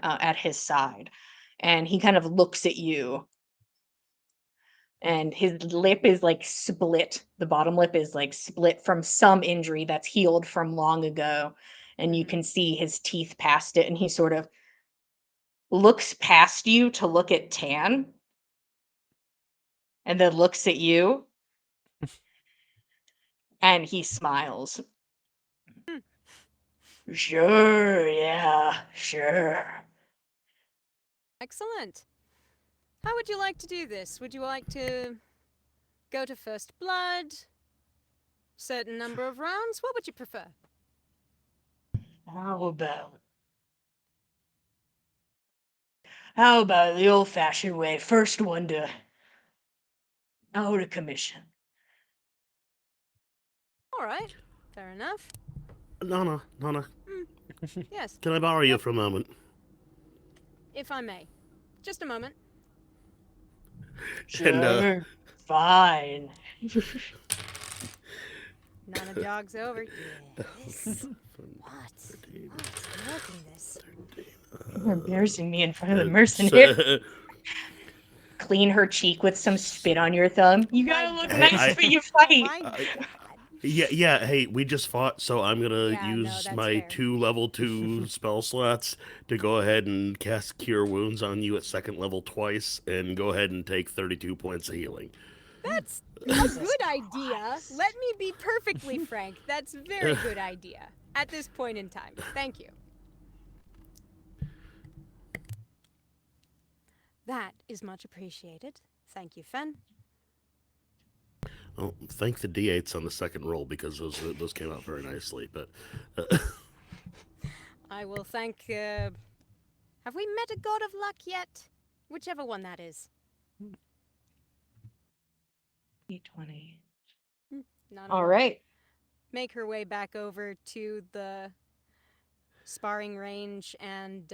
at his side, and he kind of looks at you, and his lip is like split. The bottom lip is like split from some injury that's healed from long ago, and you can see his teeth past it, and he sort of looks past you to look at Tan, and then looks at you, and he smiles. Sure, yeah, sure. Excellent. How would you like to do this? Would you like to go to First Blood? certain number of rounds? What would you prefer? How about the old-fashioned way? First one to out of commission. All right, fair enough. Nana, Yes, can I borrow you for a moment? if I may. Just a moment. And, Sure. Fine. Nana jogs over. Yes. What's making this? You're embarrassing me in front of the mercenary. Clean her cheek with some spit on your thumb. You gotta look Hey, nice I- when you Oh fight. my god. Yeah, hey, we just fought, so I'm gonna Yeah, no, use that's my fair. 2 level 2 spell slots to go ahead and cast Cure Wounds on you at 2nd level twice, and go ahead and take 32 points of healing. That's a good idea. Let me be perfectly frank. That's a very good idea at this point in time. Thank you. That is much appreciated. Thank you, Fen. Oh, thank the D8s on the second roll, because those came out very nicely, but... I will thank. Have we met a god of luck yet? Whichever one that is. 20. Nana All will right. make her way back over to the sparring range and.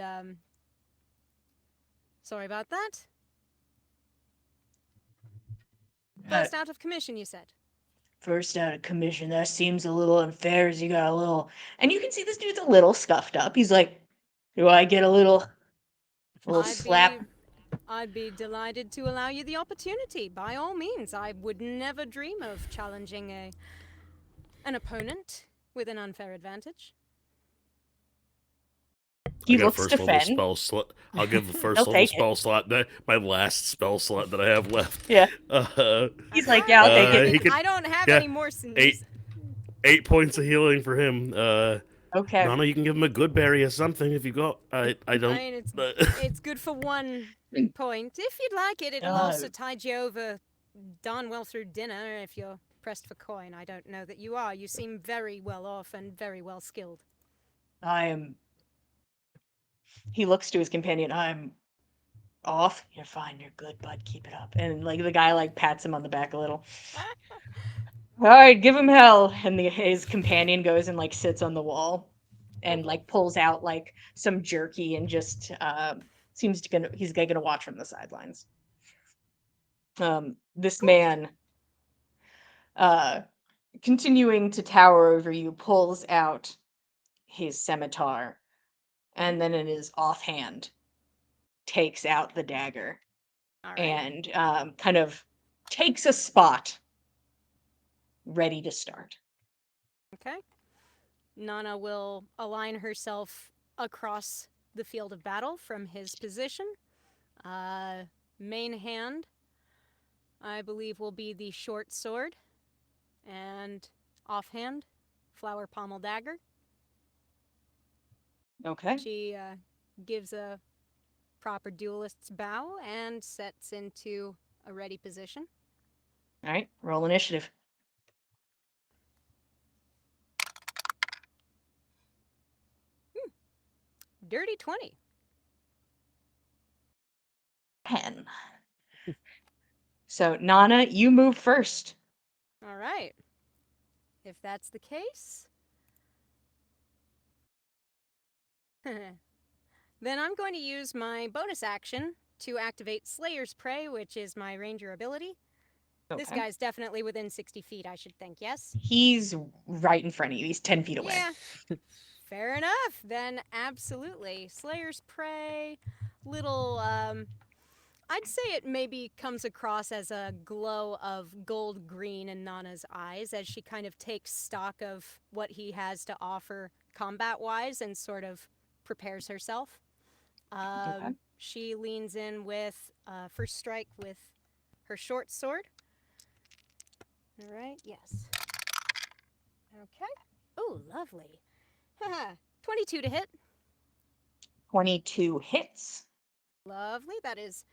Sorry about that. First out of commission, you said. First out of commission. That seems a little unfair. As you got a little, and you can see this dude's a little scuffed up. He's like, "Do I get a little slap?" I'd be delighted to allow you the opportunity. By all means, I would never dream of challenging an opponent with an unfair advantage. He I got a looks first to level Fen. spell slot. I'll give the first He'll level take it. spell slot, my last spell slot that I have left. Yeah. Uh, He's like, "Yeah, I'll take it." he could- I don't have yeah, any more. 8 points of healing for him. Okay. Nana, you can give him a good berry or something if you got. I don't. I mean, it's good for 1 point. If you'd like it, it'll Uh, also tide you over darn well through dinner if you're pressed for coin. I don't know that you are. You seem very well off and very well skilled. I am. He looks to his companion. I'm off. You're fine. You're good, bud. Keep it up. And like the guy like pats him on the back a little. All right, give him hell. And his companion goes and like sits on the wall, and like pulls out like some jerky and just seems to he's gonna watch from the sidelines. This man, continuing to tower over you, pulls out his scimitar, and then in his offhand takes out the dagger. All right. And kind of takes a spot ready to start. Okay. Nana will align herself across the field of battle from his position. Main hand, I believe, will be the short sword. And offhand, flower pommel dagger. Okay. She gives a proper duelist's bow and sets into a ready position. All right, roll initiative. Dirty 20. 10. So, Nana, you move first. All right. If that's the case, then I'm going to use my bonus action to activate Slayer's Prey, which is my ranger ability. This Okay. guy's definitely within 60 feet, I should think, yes? He's right in front of you. He's 10 feet away. Yeah. Fair enough. Then absolutely. Slayer's Prey, little, I'd say it maybe comes across as a glow of gold green in Nana's eyes as she kind of takes stock of what he has to offer combat-wise and sort of prepares herself. Okay. She leans in with first strike with her short sword. All right, yes. Okay. Oh, lovely. 22 to hit. 22 hits. Lovely. That is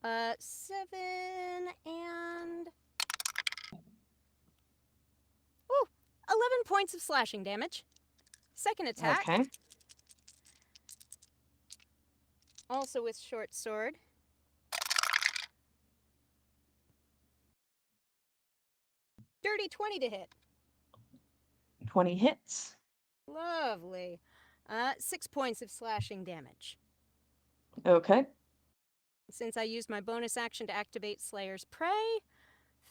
7 and... Ooh, points of slashing damage. Second attack, Okay. also with short sword. Dirty 20 to hit. 20 hits. Lovely. 6 points of slashing damage. Okay. Since I used my bonus action to activate Slayer's Prey, I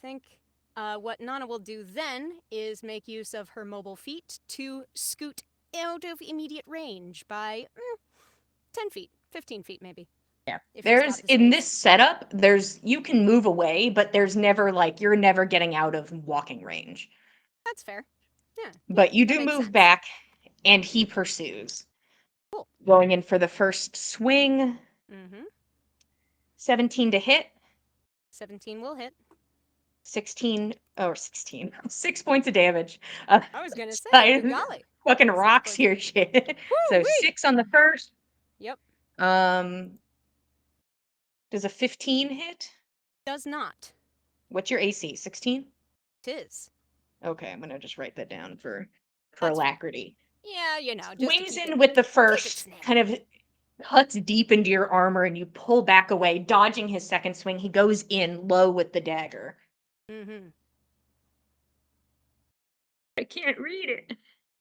think what Nana will do then is make use of her mobile feat to scoot out of immediate range by 10 feet, 15 feet maybe. Yeah. If she's There's got the in space. this setup, you can move away, but there's never you're never getting out of walking range. That's fair. Yeah. But you that do makes move sense. back, and he pursues. Cool. Going in for the first swing. Mm-hmm. 17 to hit. 17 will hit. 16. 6 points of damage. I was gonna say, I- good golly. Fucking 6 rocks points. here, shit. So Woo-wee. 6 on the first. Yep. Does a 15 hit? Does not. What's your AC? 16? Tis. Okay, I'm gonna just write that down for That's fair. alacrity. Yeah, you know, just Swings to keep in it, with the keep it first, snappy. kind of cuts deep into your armor, and you pull back away, dodging his second swing. He goes in low with the dagger. Mm-hmm. I can't read it.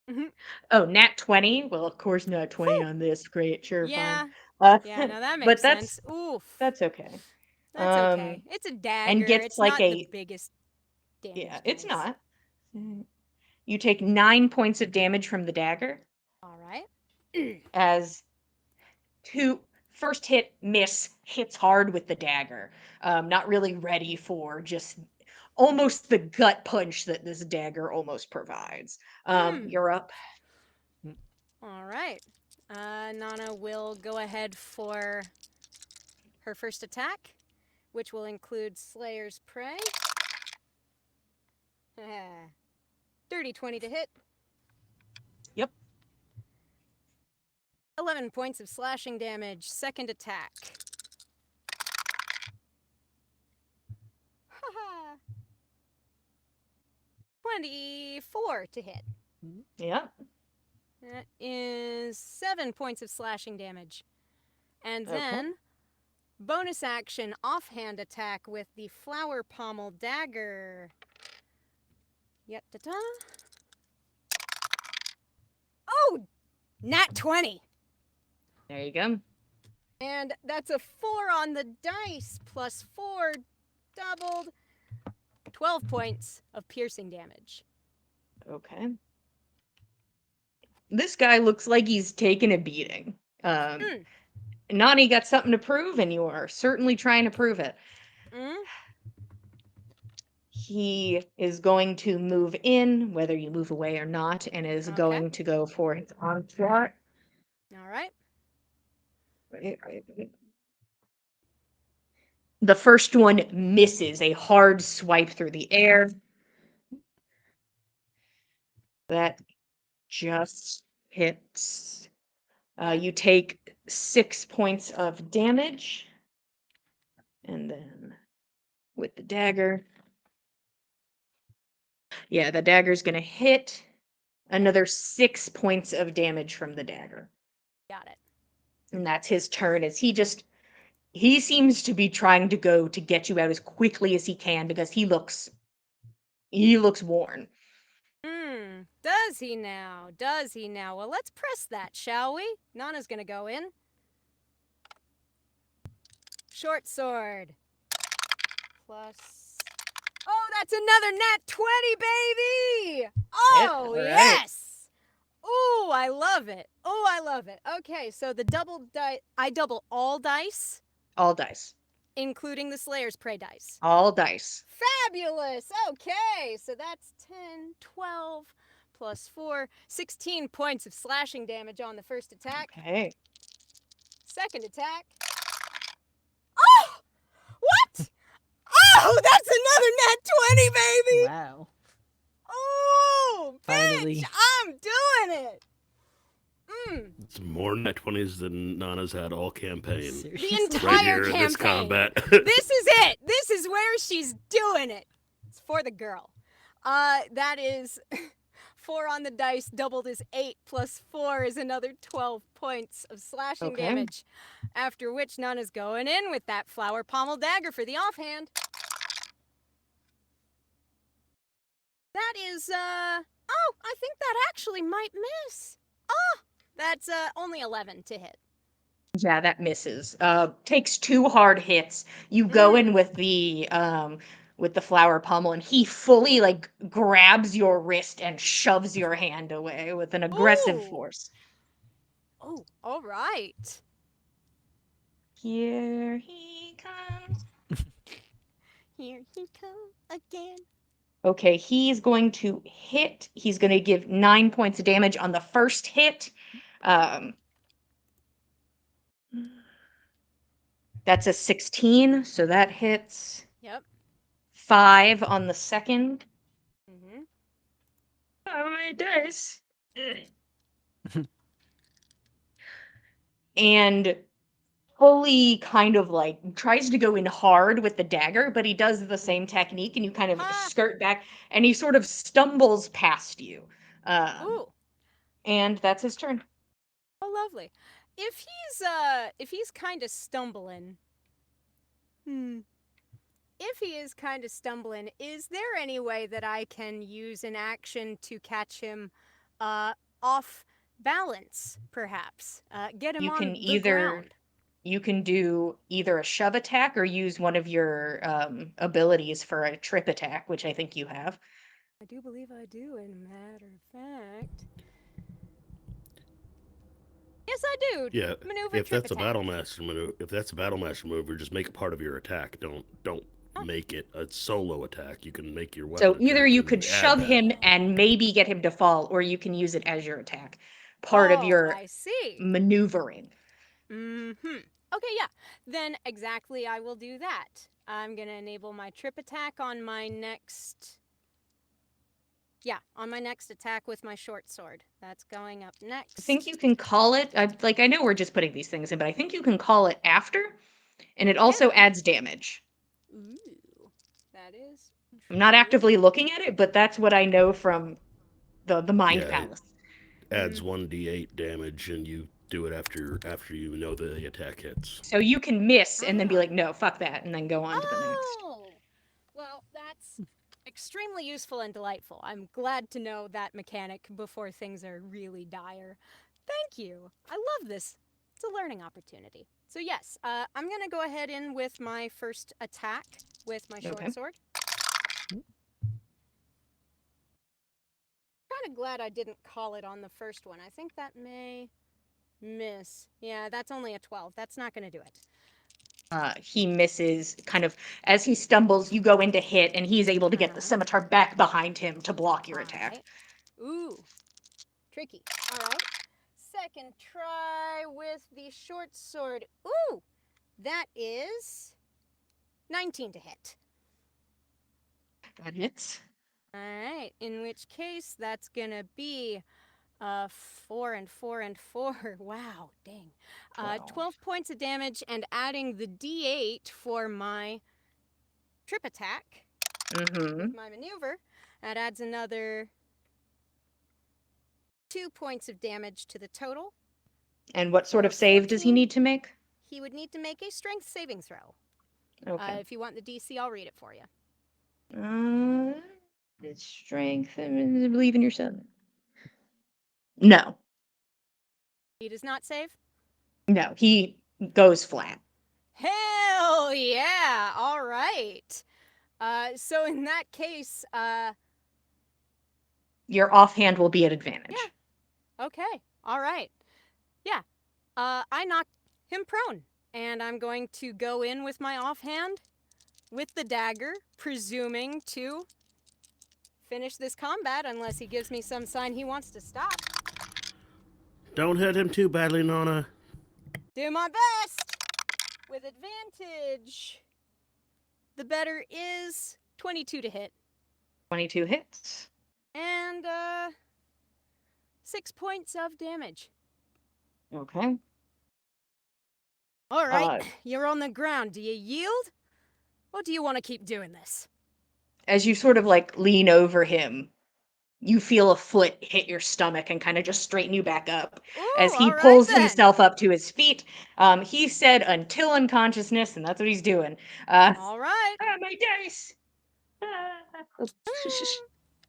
Mhm. Oh, nat 20. Well, of course, nat 20 on this. Great, sure, Yeah. fine. Yeah, no, that but makes that's sense. Oof. that's okay. That's okay. It's a dagger. gets It's like not the biggest damage. Yeah, it's dice. not. You take 9 points of damage from the dagger All right. as first hit miss hits hard with the dagger. Not really ready for just almost the gut punch that this dagger almost provides. You're up. All right. Nana will go ahead for her first attack, which will include Slayer's Prey. Dirty 20 to hit. Yep. 11 points of slashing damage. Second attack. 24 to hit. Yep. That is 7 points of slashing damage. And Okay. then, bonus action offhand attack with the flower pommel dagger. Yep, ta-ta. Oh! Nat 20! There you go. And that's a 4 on the dice, plus 4, doubled. 12 points of piercing damage. Okay. This guy looks like he's taken a beating. Nani got something to prove, and you are certainly trying to prove it. Mm? He is going to move in, whether you move away or not, and is Okay. going to go for his onslaught. All right. The first one misses, a hard swipe through the air. That just hits. You take 6 points of damage. And then with the dagger. Yeah, the dagger's going to hit. Another 6 points of damage from the dagger. Got it. And that's his turn as he seems to be trying to go to get you out as quickly as he can because he looks worn. Does he now? Does he now? Well, let's press that, shall we? Nana's gonna go in. Short sword. Plus... Oh, that's another nat 20, baby! Oh, all right. yes! Ooh, I love it. Oh, I love it. Okay, so the double dice... I double all dice, All dice. including the Slayer's Prey dice. All dice. Fabulous! Okay, so that's 10, 12, plus 4, 16 points of slashing damage on the first attack. Okay. Second attack. Oh! What? Oh, that's another nat 20, baby! Wow. Oh, Finally. bitch! I'm doing it! It's more nat 20s than Nana's had all campaign. Seriously? The entire Right here campaign. in this combat. This is it! This is where she's doing it! It's for the girl. That is 4 on the dice doubled is 8, plus 4 is another 12 points of slashing Okay. damage. After which Nana's going in with that flower pommel dagger for the offhand. That is, oh, I think that actually might miss. Oh, that's only 11 to hit. Yeah, that misses. Takes 2 hard hits. You go in with the flower pummel, and he fully like grabs your wrist and shoves your hand away with an aggressive Ooh. force. Oh, all right. Here he comes. Here he comes again. Okay, he's going to hit. He's going to give 9 points of damage on the first hit. That's a 16, so that hits. Yep. 5 on the second. Mm-hmm. Oh, my dice. And fully kind of like tries to go in hard with the dagger, but he does the same technique, and you kind of Ha! skirt back, and he sort of stumbles past you. Ooh. And that's his turn. Oh, lovely. If he's kind of stumbling, if he is kind of stumbling, is there any way that I can use an action to catch him, off balance, perhaps? Get him You on can the ground. You can do either a shove attack or use one of your abilities for a trip attack, which I think you have. I do believe I do, as a matter of fact. Yes, I do. Yeah, Maneuver if trip that's a attack. battle master maneuver, just make it part of your attack. Don't make it a solo attack. You can make your weapon So either attack you and could add shove that. him and maybe get him to fall, or you can use it as your attack. Part of Oh, your I see. maneuvering. Mm-hmm. Okay, yeah. Then exactly I will do that. I'm gonna enable my trip attack on my next... Yeah, on my next attack with my short sword. That's going up next. I think you can call it, I know we're just putting these things in, but I think you can call it after, and it also Can I? adds damage. Ooh, that is I'm not true. actively looking at it, but that's what I know from the Mind Yeah, Palace. Adds 1d8 damage, and you do it after you know the attack hits. So you can miss and then be Ah. like, no, fuck that, and then go on to the next. Oh! Well, that's extremely useful and delightful. I'm glad to know that mechanic before things are really dire. Thank you. I love this. It's a learning opportunity. So yes, I'm gonna go ahead in with my first attack with my short Okay. sword. Kind of glad I didn't call it on the first one. I think that may miss. Yeah, that's only a 12. That's not gonna do it. He misses kind of as he stumbles, you go in to hit, and he's able to get the scimitar back behind him to block your attack. Alright. Ooh. Tricky. Alright. Second try with the short sword. Ooh! That is 19 to hit. That hits. Alright. In which case, that's gonna be 4 and 4 and 4. Wow, dang. 12 points of damage, and adding the d8 for my trip attack with my maneuver, that adds another 2 points of damage to the total. And what sort For of save does he 14. need to make? He would need to make a strength saving throw. Okay. If you want the DC, I'll read it for you. It's strength and believe in yourself. No. He does not save? No, he goes flat. Hell yeah! All right. So in that case, Your offhand will be at advantage. yeah. Okay. All right. Yeah. I knocked him prone, and I'm going to go in with my offhand with the dagger, presuming to finish this combat unless he gives me some sign he wants to stop. Don't hit him too badly, Nana. Do my best! With advantage. The better is 22 to hit. 22 hits. And 6 points of damage. Okay. All right, you're on the ground. Do you yield? Or do you want to keep doing this? As you sort of like lean over him, you feel a foot hit your stomach and kind of just straighten you back up as Ooh, he all right pulls then. himself up to his feet. He said until unconsciousness, and that's what he's doing. All right. My dice.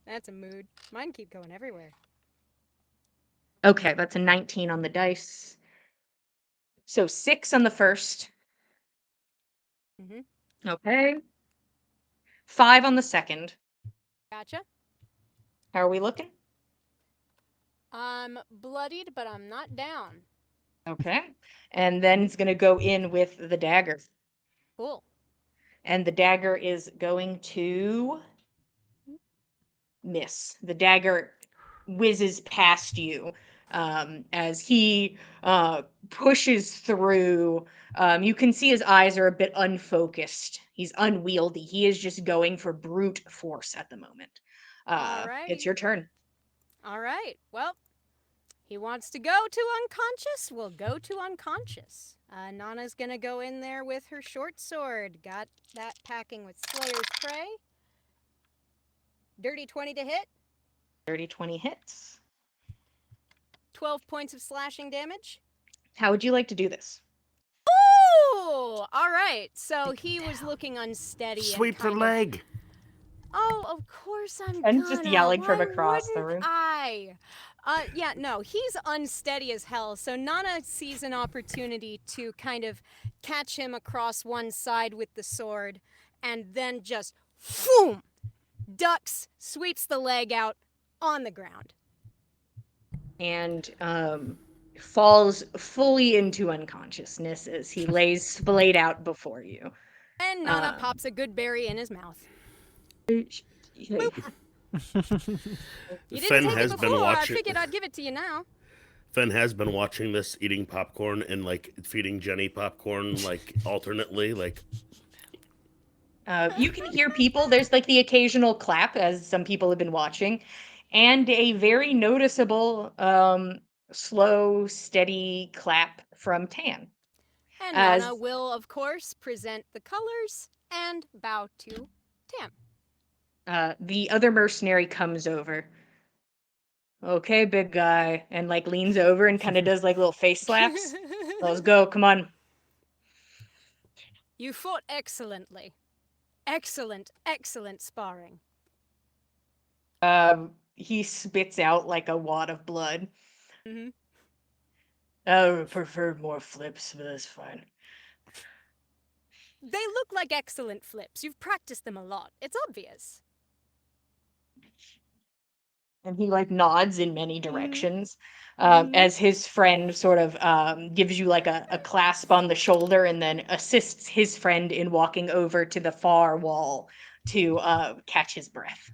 That's a mood. Mine keep going everywhere. Okay, that's a 19 on the dice. So 6 on the first. Mhm. Okay. 5 on the second. Gotcha. How are we looking? I'm bloodied, but I'm not down. Okay. And then he's going to go in with the dagger. Cool. And the dagger is going to miss. The dagger whizzes past you as he pushes through. You can see his eyes are a bit unfocused. He's unwieldy. He is just going for brute force at the moment. It's your turn. All right. Well, he wants to go to unconscious. We'll go to unconscious. Nana's gonna go in there with her short sword. Got that packing with Slayer's Prey. Dirty 20 to hit. Dirty 20 hits. 12 points of slashing damage. How would you like to do this? Ooh! All right. So he was looking unsteady. Sweep and the leg. Oh, of course I'm And gonna. just yelling Why from across the wouldn't room. I? Yeah, no, he's unsteady as hell. So Nana sees an opportunity to kind of catch him across one side with the sword, and then just, boom, ducks, sweeps the leg out on the ground. And falls fully into unconsciousness as he lays splayed out before you. And Nana pops a good berry in his mouth. Boop. You Fen didn't take has it been before. I watching. figured I'd give it to you now. Fen has been watching this, eating popcorn and like feeding Jenny popcorn like alternately. Like You can hear people. There's like the occasional clap, as some people have been watching, and a very noticeable, slow, steady clap from Tan. And As Nana will, of course, present the colors and bow to Tam. the other mercenary comes over. Okay, big guy, and like leans over and kind of does like little face slaps. Let's go, come on. You fought excellently. Excellent, excellent sparring. He spits out like a wad of blood. Mm-hmm. I would prefer more flips, but that's fine. They look like excellent flips. You've practiced them a lot. It's obvious. And he like nods in many directions Mhm. as his friend sort of gives you like a clasp on the shoulder and then assists his friend in walking over to the far wall to catch his breath.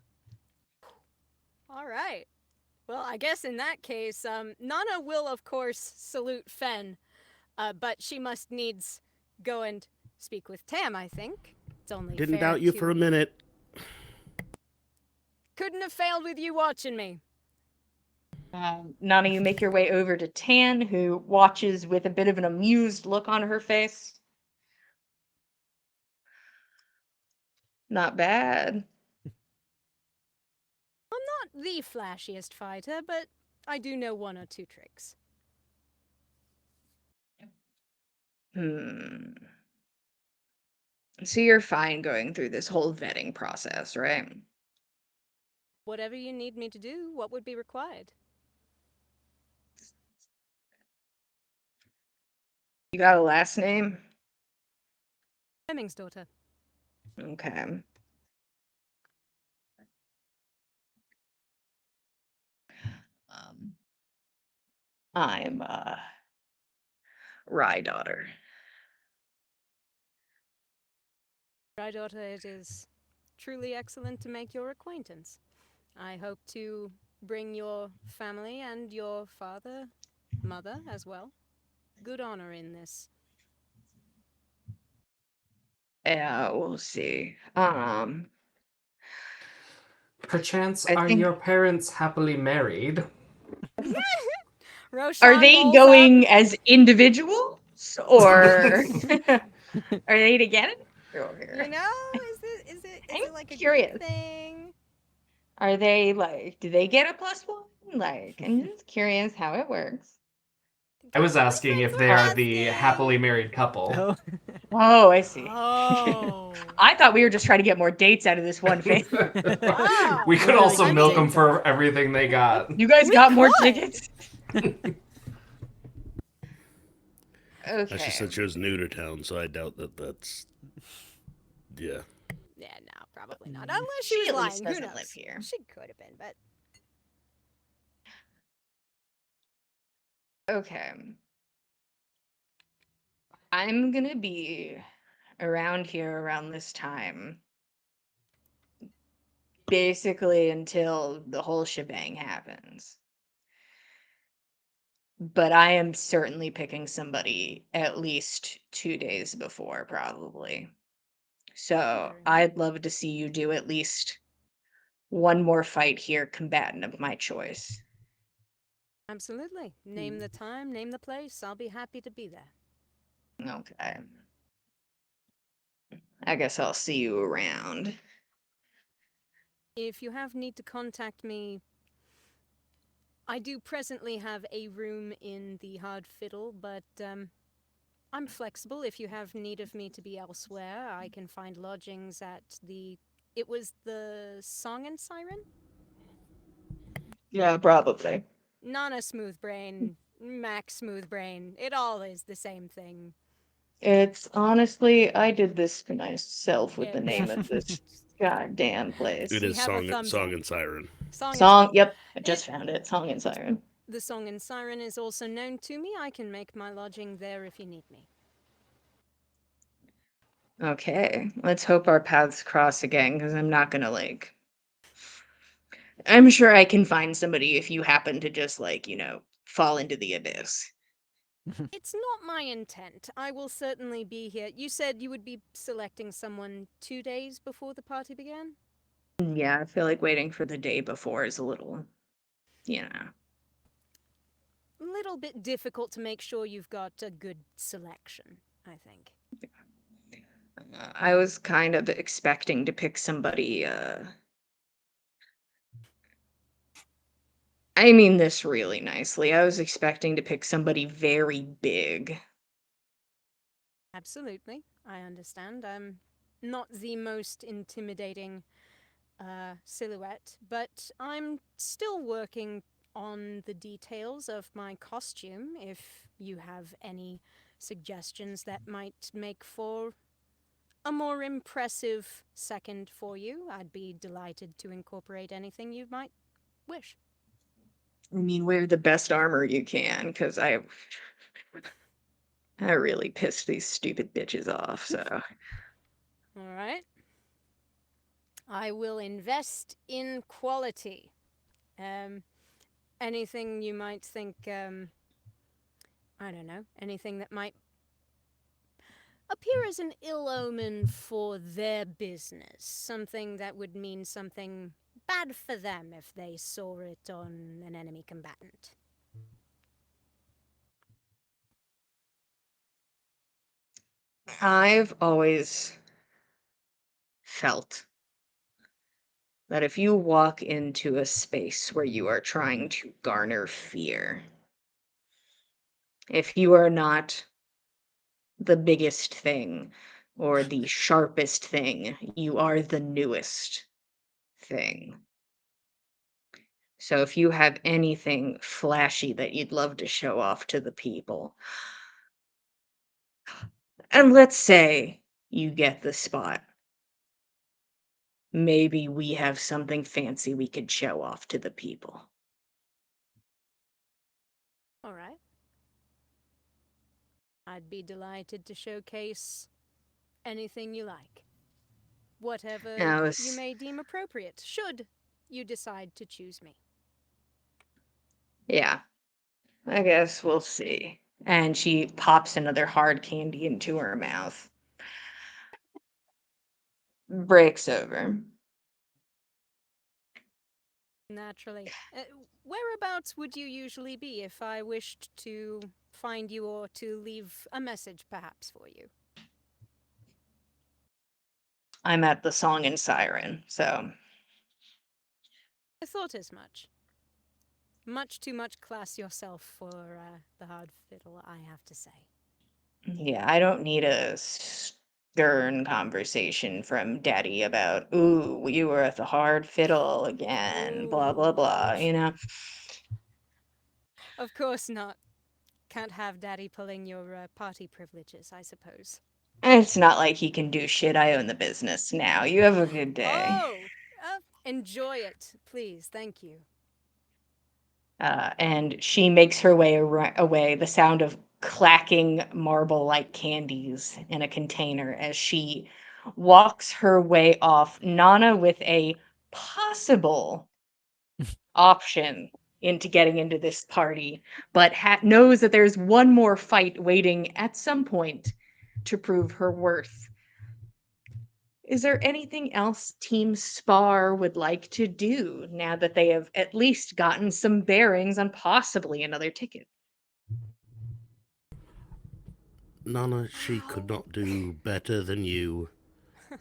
All right. Well, I guess in that case, Nana will, of course, salute Fen, but she must needs go and speak with Tam, I think. It's only didn't fair doubt you to- for a minute. Couldn't have failed with you watching me. Nana, you make your way over to Tan, who watches with a bit of an amused look on her face. Not bad. Not the flashiest fighter, but I do know one or two tricks. So you're fine going through this whole vetting process, right? Whatever you need me to do, what would be required? You got a last name? Fleming's daughter. Okay. I'm Rye daughter. My daughter, it is truly excellent to make your acquaintance. I hope to bring your family and your father, mother as well. Good honor in this. Yeah, we'll see. Perchance, I are think- your parents happily married? Roshan Are they rolls going up. as individuals or are they together? You know, is it I'm like a curious. group thing? Are they like, do they get a +1? Like, I'm just curious how it works. I was asking if they are the happily married couple. Oh. Oh, I see. Oh. I thought we were just trying to get more dates out of this one family. Wow. We could Really also good milk them date for everything they got. You guys We got more could. tickets? She Okay. said she was new to town, so I doubt that that's. Yeah. Yeah, no, probably not. Unless she, She was at lying. least Who doesn't knows? live here. She could have been, but Okay. I'm gonna be around here around this time. Basically until the whole shebang happens. But I am certainly picking somebody at least 2 days before, probably. So Very nice. I'd love to see you do at least one more fight here, combatant of my choice. absolutely. Name the time, name the place. I'll be happy to be there. Okay. I guess I'll see you around. If you have need to contact me, I do presently have a room in the Hard Fiddle, but I'm flexible. If you have need of me to be elsewhere, I can find lodgings at the. It was the Song and Siren? Yeah, probably. Nana Smooth Brain, Mac Smooth Brain. It all is the same thing. It's honestly, I did this for myself with the Yeah. name of this goddamn place. It We is have a song, thumbs song up. and siren. Song, yep, I just found it. Song and Siren. The Song and Siren is also known to me. I can make my lodging there if you need me. Okay, let's hope our paths cross again, because I'm not gonna like. I'm sure I can find somebody if you happen to just like, fall into the abyss. It's not my intent. I will certainly be here. You said you would be selecting someone 2 days before the party began? Yeah, I feel like waiting for the day before is a little, you know. Little bit difficult to make sure you've got a good selection, I think. I was kind of expecting to pick somebody, I mean this really nicely. I was expecting to pick somebody very big. Absolutely. I understand. I'm not the most intimidating silhouette, but I'm still working on the details of my costume. If you have any suggestions that might make for a more impressive second for you, I'd be delighted to incorporate anything you might wish. I mean, wear the best armor you can, because I really pissed these stupid bitches off, so. All right. I will invest in quality. Anything you might think, I don't know, anything that might appear as an ill omen for their business. Something that would mean something bad for them if they saw it on an enemy combatant. I've always felt that if you walk into a space where you are trying to garner fear, if you are not the biggest thing or the sharpest thing, you are the newest thing. So if you have anything flashy that you'd love to show off to the people, and let's say you get the spot, maybe we have something fancy we could show off to the people. All right. I'd be delighted to showcase anything you like. Whatever Now, you may deem appropriate, should you decide to choose me. yeah, I guess we'll see. And she pops another hard candy into her mouth. Breaks over. Naturally. Whereabouts would you usually be if I wished to find you or to leave a message, perhaps, for you? I'm at the Song and Siren, so I thought as much. Much too much class yourself for the hard fiddle, I have to say. Yeah, I don't need a stern conversation from Daddy about, ooh, you were at the hard fiddle again, blah, blah, blah, you know? Of course not. Can't have Daddy pulling your party privileges, I suppose. It's not like he can do shit. I own the business now. You have a good day. Oh! Enjoy it, please. Thank you. And she makes her way away, the sound of clacking marble like candies in a container as she walks her way off, Nana with a possible option into getting into this party, but knows that there's one more fight waiting at some point to prove her worth. Is there anything else Team Spar would like to do now that they have at least gotten some bearings on possibly another ticket? Nana, she could not do better than you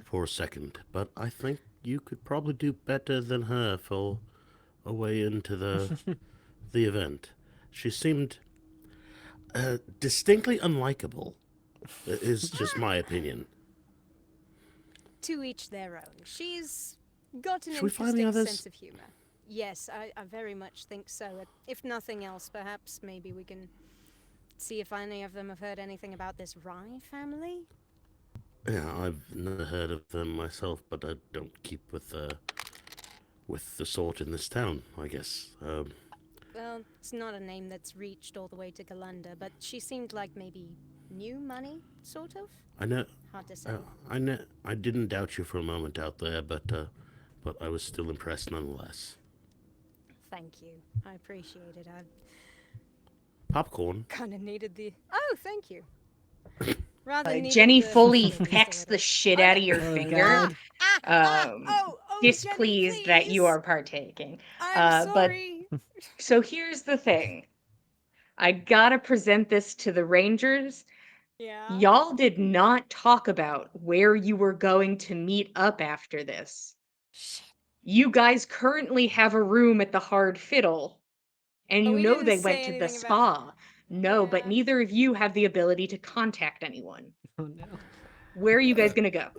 for a second, but I think you could probably do better than her for a way into the event. She seemed distinctly unlikable, is just my opinion. To each their own. She's got an Should we find the interesting others? sense of humor. Yes, I very much think so. If nothing else, perhaps maybe we can see if any of them have heard anything about this Rye family. Yeah, I've never heard of them myself, but I don't keep with the sort in this town, I guess. Well, it's not a name that's reached all the way to Galunda, but she seemed like maybe new money, sort of? I know. Hard to say. I didn't doubt you for a moment out there, but I was still impressed nonetheless. Thank you. I appreciate it. I Popcorn. kind of needed the... Oh, thank you. Rather needed Jenny the fully feast a pecks the little. shit out of your Oh, finger, God. displeased Jenny, that you please. are partaking. I'm But sorry. so here's the thing. I gotta present this to the Rangers. Yeah. Y'all did not talk about where you were going to meet up after this. Shit. You guys currently have a room at the Hard Fiddle, and But you we know didn't they say went to the anything about... spa. No, but Yeah. neither of you have the ability to contact anyone. Oh no. Where are you guys gonna go?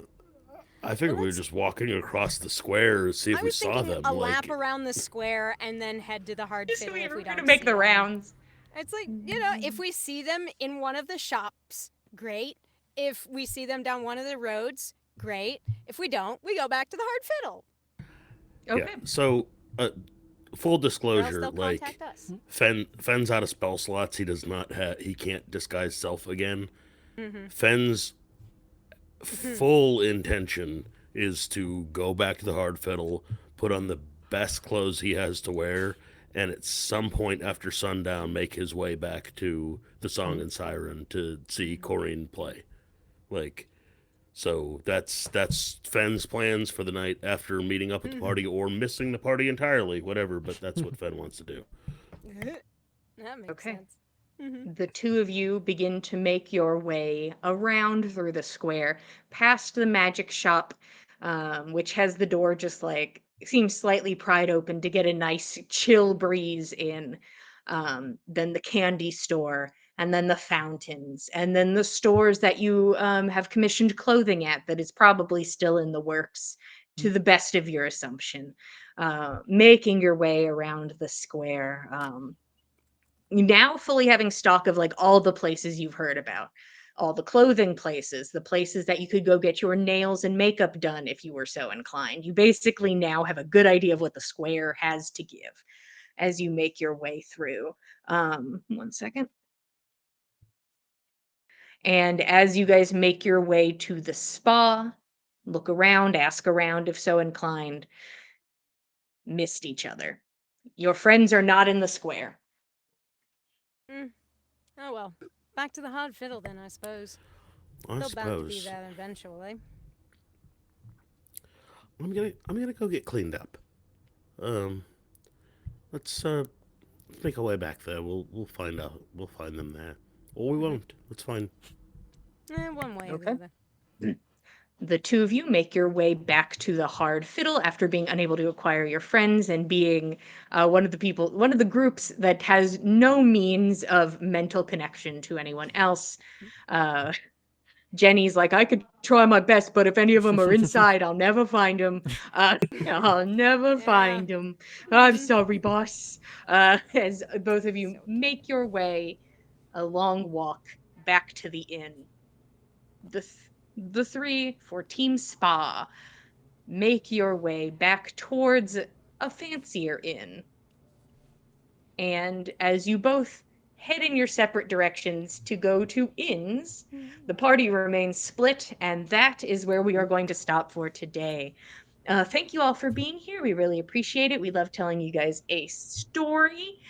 I figured we were let's- just walking across the square to see if I we was saw thinking them. a lap around the square and then head to the hard Just fiddle we if were we don't gonna make see the them. rounds. It's like, if we see them in one of the shops, great. If we see them down one of the roads, great. If we don't, we go back to the hard fiddle. Okay. Yeah. So, full Or else disclosure, they'll like contact us. Fenn's out of spell slots. He does not he can't disguise self again. Mm-hmm. Fenn's full intention is to go back to the hard fiddle, put on the best clothes he has to wear, and at some point after sundown make his way back to the Song and Siren to see Corrine play. Like, so that's Fenn's plans for the night after meeting up with the party or missing the party entirely, whatever, but that's what Fenn wants to do. That makes Okay. sense. Mm-hmm. The two of you begin to make your way around through the square, past the magic shop, which has the door just like seems slightly pried open to get a nice chill breeze in. Then the candy store, and then the fountains, and then the stores that you have commissioned clothing at that is probably still in the works, to the best of your assumption. Making your way around the square. Now fully having stock of like all the places you've heard about, all the clothing places, the places that you could go get your nails and makeup done if you were so inclined. You basically now have a good idea of what the square has to give as you make your way through. One second. And as you guys make your way to the spa, look around, ask around if so inclined, missed each other. Your friends are not in the square. Oh well. Back to the hard fiddle then, I suppose. I They're bound to be suppose there eventually. I'm gonna go get cleaned up. Let's make our way back there. We'll find out. We'll find them there, or we won't. It's fine. One way or Okay. the other. The two of you make your way back to the hard fiddle after being unable to acquire your friends and being one of the groups that has no means of mental connection to anyone else. Jenny's like, I could try my best, but if any of them are inside, I'll never find them. I'll never find them. I'm sorry, boss. As both of you make your way a long walk back to the inn. The three for Team Spa make your way back towards a fancier inn. And as you both head in your separate directions to go to inns, the party remains split, and that is where we are going to stop for today. Thank you all for being here. We really appreciate it. We love telling you guys a story.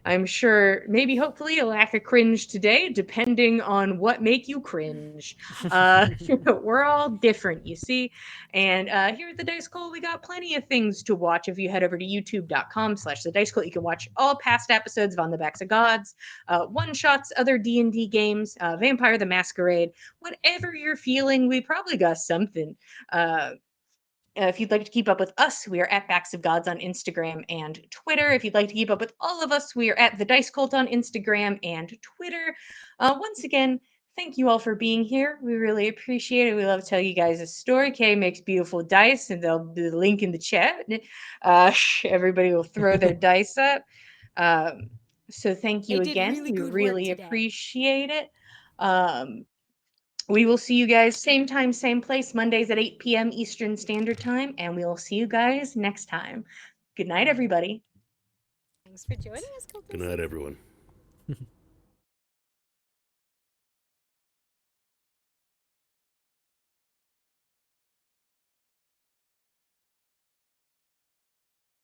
I'm sure, maybe, hopefully, a lack of cringe today, depending on what make you cringe. We're all different, you see. And here at the Dice Cult, we got plenty of things to watch. If you head over to youtube.com/the Dice Cult, you can watch all past episodes of On the Backs of Gods, one-shots, other D&D games, Vampire the Masquerade, whatever you're feeling, we probably got something. If you'd like to keep up with us, we are at Backs of Gods on Instagram and Twitter. If you'd like to keep up with all of us, we are at The Dice Cult on Instagram and Twitter. Once again, thank you all for being here. We really appreciate it. We love to tell you guys a story. Kay makes beautiful dice, and there'll be the link in the chat. Everybody will throw their dice up. So thank you They did again. really We good work really today. appreciate it. We will see you guys same time, same place, Mondays at 8 p.m. Eastern Standard Time, and we will see you guys next time. Good night, everybody. Thanks for joining us, Good night, everyone.